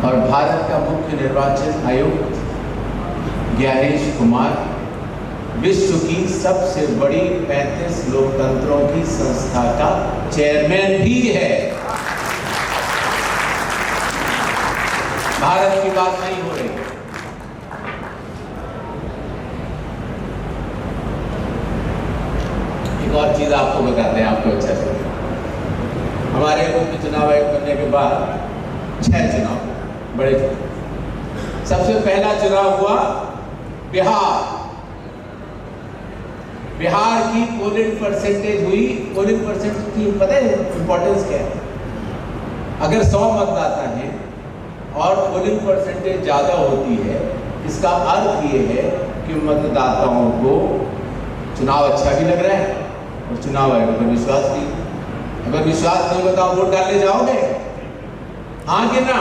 और भारत का मुख्य निर्वाचन आयुक्त ज्ञानेश कुमार विश्व की सबसे बड़ी 35 लोकतंत्रों की संस्था का चेयरमैन भी है। भारत की बात नहीं हो रही। एक और चीज आपको बताते हैं, आपको अच्छा से। हमारे मुख्य चुनाव आयोग बनने के बाद 6 चुनाव बड़े चुनाव। सबसे पहला चुनाव हुआ बिहार की पोलिंग परसेंटेज हुई। पोलिंग परसेंटेज की पता है इंपॉर्टेंस क्या है? अगर 100 मतदाता हैं और पोलिंग परसेंटेज ज्यादा होती है, इसका अर्थ ये है कि मतदाताओं को चुनाव अच्छा भी लग रहा है और चुनाव आयोग पर विश्वास नहीं। अगर विश्वास नहीं होगा तो आप वोट डालने जाओगे? हाँ कि ना?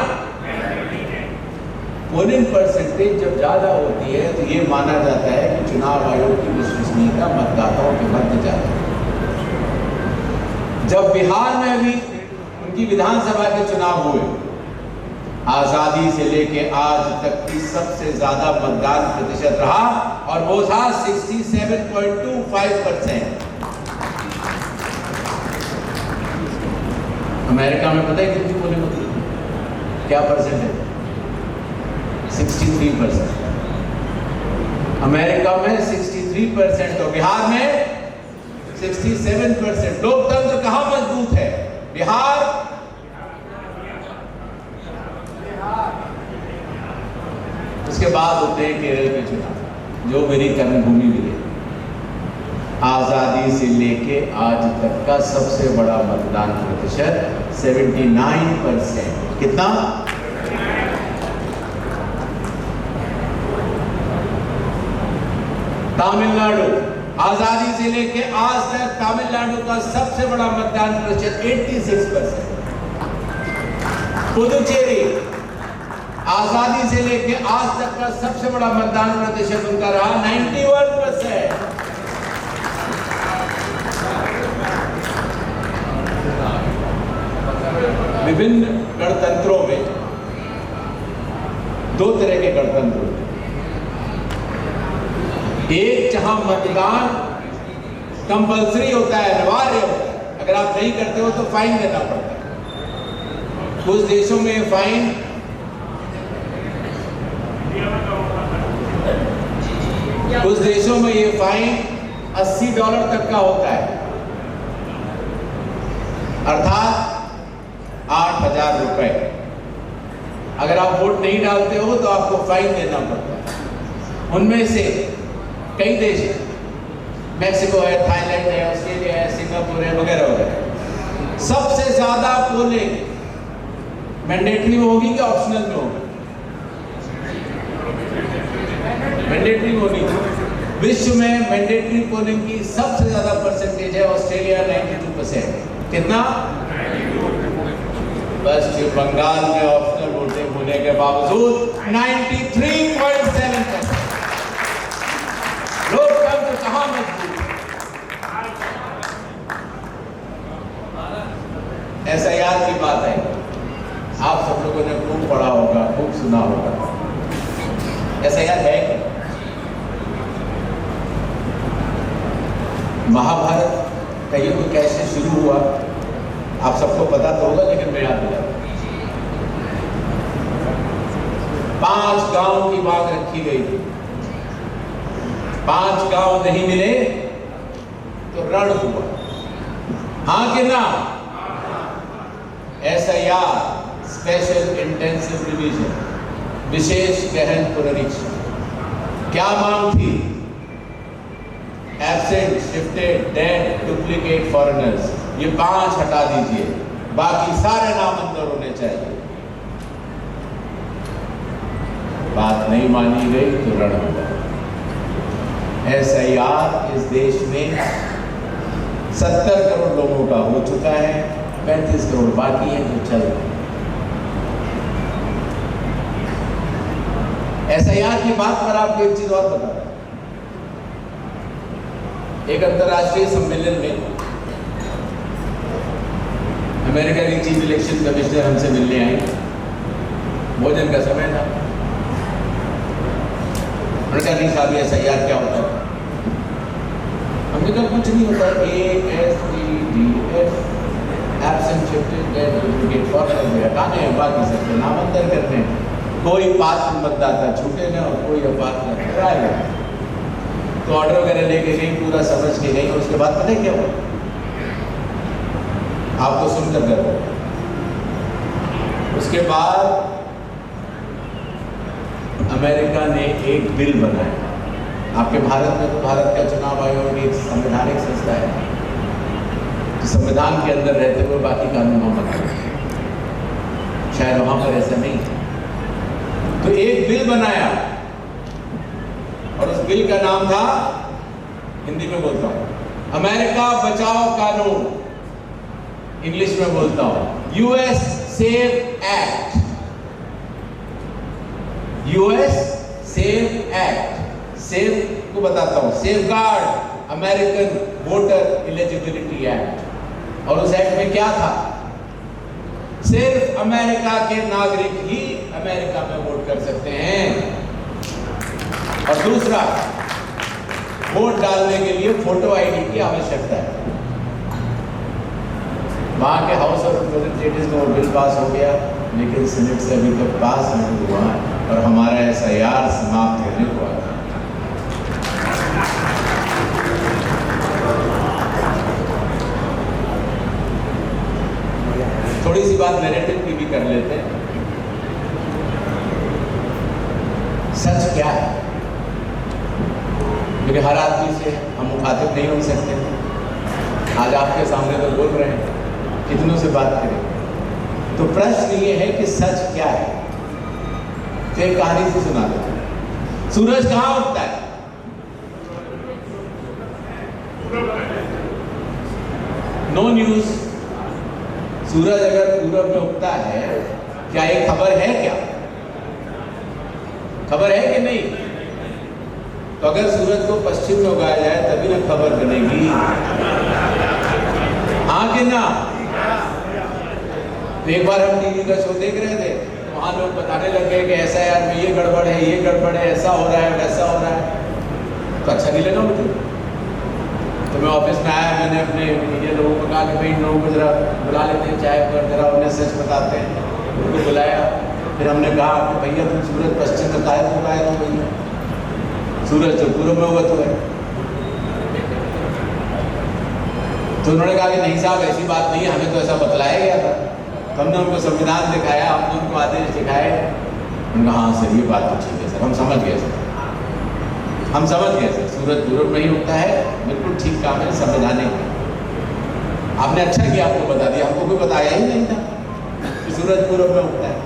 पोलिंग परसेंटेज जब ज्यादा होती है तो ये माना जाता है कि चुनाव आयोग की विश्वसनीयता मतदाताओं के मध्य जाती है। जब बिहार में भी उनकी विधानसभा के चुनाव हुए, आजादी से लेके आज तक की सबसे ज्यादा मतदान प्रतिशत रहा और वो था 67.25%। अमेरिका में पता है कितनी पोलिंग होती है? क्या परसेंट है? 63%। अमेरिका में 63% और बिहार में 67%। लोकतंत्र कहां मजबूत है? बिहार। उसके बाद होते हैं केरल के चुनाव, जो मेरी कर्मभूमि भी है। आजादी से लेके आज तक का सबसे बड़ा मतदान प्रतिशत 79%। कितना? तमिलनाडु, आजादी से लेके आज तक तमिलनाडु का सबसे बड़ा मतदान प्रतिशत 86%। पुदुचेरी, आजादी से लेके आज तक का सबसे बड़ा मतदान प्रतिशत उनका रहा 91%। विभिन्न गणतंत्रों में दो तरह के गणतंत्र होते हैं। एक जहां मतदान कंपल्सरी होता है, अनिवार्य होता है, अगर आप नहीं करते हो तो फाइन देना पड़ता है। कुछ देशों में फाइन ये फाइन $80 तक का होता है, अर्थात 8,000 रुपए। अगर आप वोट नहीं डालते हो तो आपको फाइन देना पड़ता है। उनमें से कई देश हैं, मैक्सिको है, थाईलैंड है, ऑस्ट्रेलिया है, सिंगापुर है, वगैरह वगैरह। सबसे ज्यादा पोलिंग मैंडेटरी में होगी कि ऑप्शनल में होगी? मैंडेटरी में होगी। विश्व में मैंडेटरी पोलिंग की सबसे ज्यादा परसेंटेज है ऑस्ट्रेलिया, 92%। कितना? पश्चिम बंगाल में ऑप्शनल वोटिंग होने के बावजूद 93.7%। लोकतंत्र कहां मजबूत? SIR की बात है, आप सब लोगों ने खूब पढ़ा होगा, खूब सुना होगा। SIR है क्या? महाभारत का युद्ध कैसे शुरू हुआ आप सबको पता तो होगा, लेकिन मैं याद दिलाता हूं। 5 गांव की मांग रखी गई थी। 5 गांव नहीं मिले तो रण हुआ। हाँ कि ना? SIR, स्पेशल इंटेंसिव रिवीजन, विशेष गहन पुनरीक्षण। क्या मांग थी? Absent, shifted, dead, duplicate foreigners, ये 5 हटा दीजिए, बाकी सारे नामंजूर होने चाहिए। बात नहीं मानी गई तो रण हुआ। SIR इस देश में 70 करोड़ लोगों का हो चुका है, 35 करोड़ बाकी है जो चल रहे हैं। SIR की बात पर आपको एक चीज और बता रहा हूं। एक अंतर्राष्ट्रीय सम्मेलन में अमेरिका की चीफ इलेक्शन कमिश्नर हमसे मिलने आई। भोजन का समय था। उन्होंने कहा नहीं साहब, SIR क्या होता है? हमने कहा कुछ नहीं होता। Absent, shifted, dead, duplicate foreigners हटाने हैं, बाकी सबके नामांतर करने हैं। कोई पात्र मतदाता छूटे ना और कोई अपात्र कराएगा। तो ऑर्डर वगैरह लेके गई, पूरा समझ के गई, और उसके बाद पता है क्या हुआ? आपको सुनकर गर्व होगा। उसके बाद अमेरिका ने एक बिल बनाया। आपके भारत में तो भारत का चुनाव आयोग एक संवैधानिक संस्था है, तो संविधान के अंदर रहते हुए बाकी कानून हम बनाते हैं। शायद वहां पर ऐसा नहीं है। तो एक बिल बनाया और उस बिल का नाम था, हिंदी में बोलता हूं, अमेरिका बचाओ कानून। इंग्लिश में बोलता हूं, US save act, US save act, save को बताता हूं, safeguard American voter eligibility act. और उस एक्ट में क्या था? सिर्फ अमेरिका के नागरिक ही अमेरिका में वोट कर सकते हैं। और दूसरा, वोट डालने के लिए फोटो आईडी की आवश्यकता है। वहां के हाउस ऑफ रिप्रेजेंटेटिव्स में वो बिल पास हो गया, लेकिन सीनेट से अभी तक पास नहीं हुआ और हमारा एसआईआर समाप्त होने को आया। थोड़ी सी बात नैरेटिव की भी कर लेते हैं। सच क्या है? क्योंकि हर आदमी से हम मुखातिब नहीं हो सकते। आज आपके सामने तो बोल रहे हैं, कितनों से बात करें। तो प्रश्न ये है कि सच क्या है? तो एक कहानी से सुना देता हूं। सूरज कहां उगता है? No news. सूरज अगर पूरब में उगता है, क्या ये खबर है? क्या खबर है कि नहीं? तो अगर सूरज को पश्चिम में उगाया जाए तभी ना खबर बनेगी, हाँ कि ना? तो एक बार हम टीवी का शो देख रहे थे, वहां लोग बताने लगे कि ऐसा यार में ये गड़बड़ है, ये गड़बड़ है, ऐसा हो रहा है, वैसा हो रहा है। तो अच्छा नहीं लगा मुझे। तो मैं ऑफिस में आया, मैंने अपने मीडिया लोगों को कहा कि भाई इन लोगों को जरा बुला लेते हैं चाय पर, जरा उन्हें सच बताते हैं। उनको बुलाया, फिर हमने कहा कि भैया तुम सूरज पश्चिम में काहे तो भैया सूरज तो पूर्व में हुआ तो है। तो उन्होंने कहा कि नहीं साहब ऐसी बात नहीं है, हमें तो ऐसा बतलाया गया था। तो हमने उनको संविधान दिखाया, हमने उनको आदेश दिखाए। उन्होंने कहा हाँ सर ये बात तो ठीक है सर, हम समझ गए सर, हम समझ गए सर, सूरज पूर्व में ही उगता है, बिल्कुल ठीक काम है, संवैधानिक। आपने अच्छा किया, आपको बता दिया, हमको कोई बताया ही नहीं था कि सूरज पूर्व में उगता है।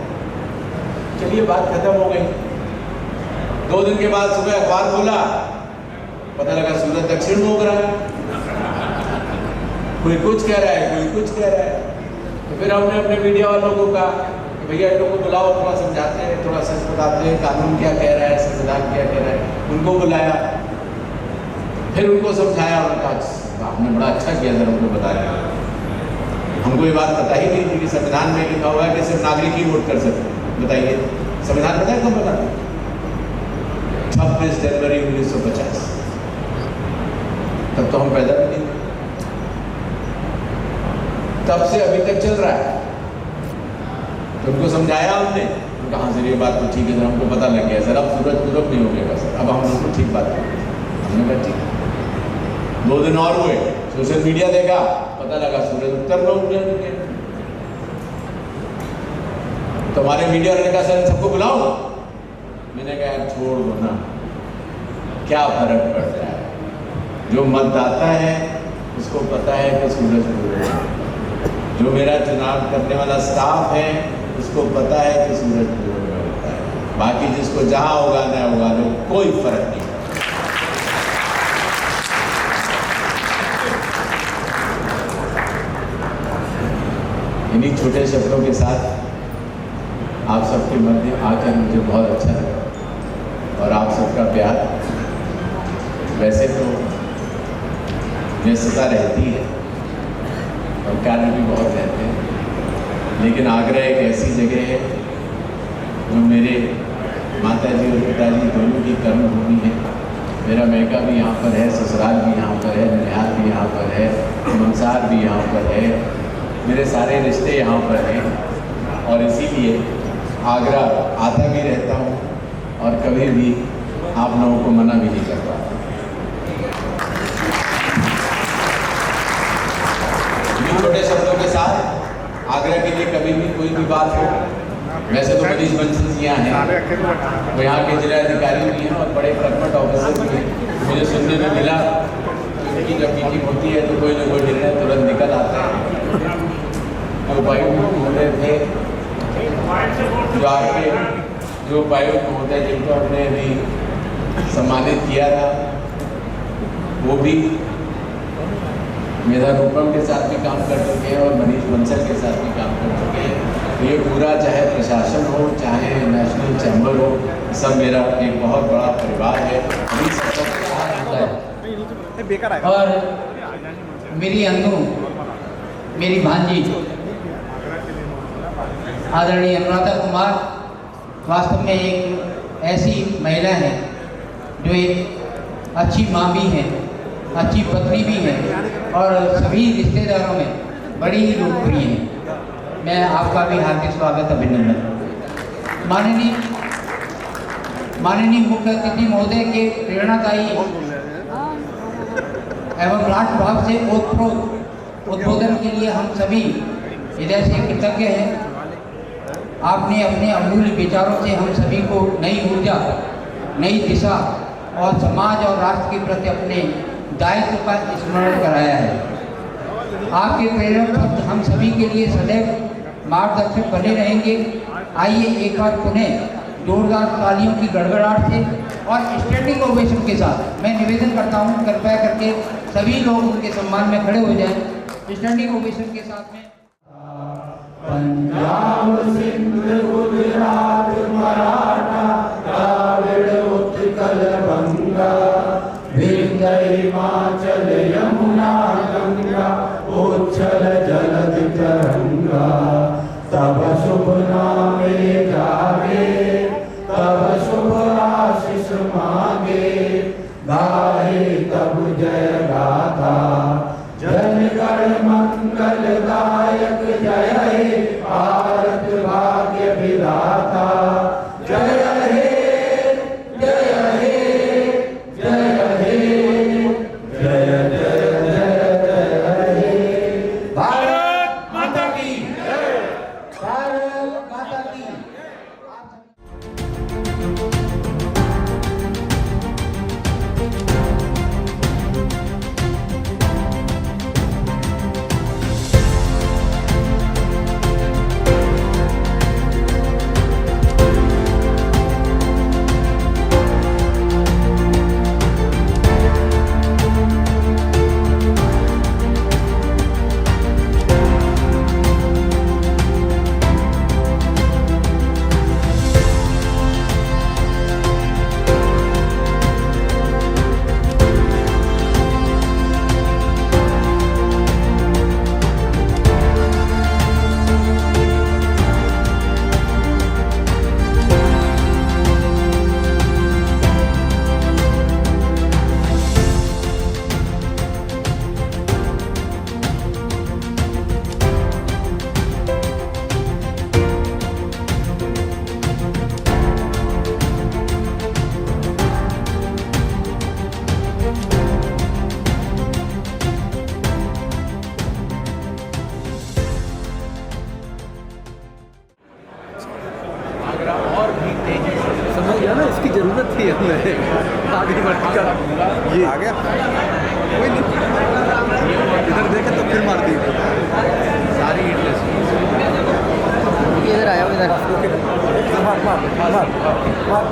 चलिए बात खत्म हो गई। 2 दिन के बाद सुबह अखबार खोला, पता लगा सूरज दक्षिण में उग रहा है। कोई कुछ कह रहा है, कोई कुछ कह रहा है। तो फिर हमने अपने मीडिया वालों को कहा कि भैया इन लोगों को बुलाओ, थोड़ा समझाते हैं, थोड़ा सच बताते हैं, कानून क्या कह रहा है, संविधान क्या कह रहा है। उनको बुलाया, फिर उनको समझाया, उनका आपने बड़ा अच्छा किया सर, उनको बताया। हमको ये बात पता ही नहीं थी कि संविधान में लिखा हुआ है कि सिर्फ नागरिक ही वोट कर सकते हैं। बताइए संविधान पता है कब बना? 26 जनवरी 1950। तब तो हम पैदा भी नहीं थे। तब से अभी तक चल रहा है। तो उनको समझाया हमने, कहाँ से ये बात तो ठीक है सर, हमको पता लग गया सर, अब सूरज पूरब नहीं हो गया सर, अब हम बिल्कुल ठीक बात करें। हमने कहा ठीक। 2 दिन और हुए, सोशल मीडिया देखा, पता लगा सूरज उत्तर में उगने लगे। तो हमारे मीडिया ने कहा सर सबको बुलाओ। मैंने कहा छोड़ दो ना, क्या फर्क पड़ता है? जो मतदाता है उसको पता है कि सूरज पूरब है। जो मेरा चुनाव करने वाला स्टाफ है उसको पता है कि सूरज पूरब में होता है। बाकी जिसको जहां उगाना है उगा लो, कोई फर्क नहीं। इन्हीं छोटे शब्दों के साथ आप सबके मध्य आकर मुझे बहुत अच्छा लगा और आप सबका प्यार। वैसे तो व्यस्तता रहती है और कार्य भी बहुत रहते हैं, लेकिन आगरा एक ऐसी जगह है जो मेरे माताजी और पिताजी दोनों की कर्मभूमि है। मेरा मैका भी यहाँ पर है, ससुराल भी यहाँ पर है, ननिहाल भी यहाँ पर है, मंसार भी यहाँ पर है, मेरे सारे रिश्ते यहाँ पर हैं और इसीलिए आगरा आता भी रहता हूँ और कभी भी आप लोगों को मना भी नहीं करता। छोटे शब्दों के साथ आगरा के लिए कभी भी कोई भी बात हो, वैसे तो मनीष बंसल जी यहाँ हैं, वो यहाँ के जिलाधिकारी भी हैं और बड़े प्रकट ऑफिसर भी हैं। मुझे सुनने में मिला कि जब मीटिंग होती है तो कोई ना कोई निर्णय तुरंत निकल आता है। जो उपायुक्त महोदय थे, जो आपके जो उपायुक्त महोदय जिनको हमने अभी सम्मानित किया था, वो भी मेधा रूपम के साथ भी काम कर चुके हैं और मनीष बंसल के साथ भी काम कर चुके हैं। ये पूरा चाहे प्रशासन हो चाहे नेशनल चैम्बर हो, सब मेरा एक बहुत बड़ा परिवार है।
और मेरी अंगू, मेरी भांजी आदरणीय अनुराधा कुमार वास्तव में एक ऐसी महिला है जो एक अच्छी माँ भी है, अच्छी पत्नी भी है और सभी रिश्तेदारों में बड़ी ही लोकप्रिय है। मैं आपका भी हार्दिक स्वागत अभिनंदन। माननीय मुख्य अतिथि महोदय के प्रेरणादायी एवं राष्ट्र भाव से ओतप्रोत उद्बोधन के लिए हम सभी हृदय से कृतज्ञ हैं। आपने अपने अमूल्य विचारों से हम सभी को नई ऊर्जा, नई दिशा और समाज और राष्ट्र के प्रति अपने दायित्व का स्मरण कराया है। आपके प्रेरक शब्द हम सभी के लिए सदैव मार्गदर्शक बने रहेंगे। आइए एक बार पुनः जोरदार तालियों की गड़गड़ाहट से और स्टैंडिंग ओवेशन के साथ मैं निवेदन करता हूं, कृपया करके सभी लोग उनके सम्मान में खड़े हो जाएं। स्टैंडिंग ओवेशन के साथ में
पंजाब सिंध गुजरात मराठा द्राविड़ उत्कल बंगा विंध्य हिमाचल यमुना गंगा उच्छल जलधि तरंगा तब शुभ नामे जागे तब शुभ आशीष मांगे गाहे तब जय गाथा जनगण मंगल दायक जय हे भारत भाग्य विधाता जय हे जय हे जय हे जय जय जय जय हे भारत माता की
भारत माता की।
इसकी जरूरत थी हमें आगे बढ़कर। ये आ गया कोई नहीं, इधर देखे तो फिर मार दी सारी इधर आया इधर मार मार मार मार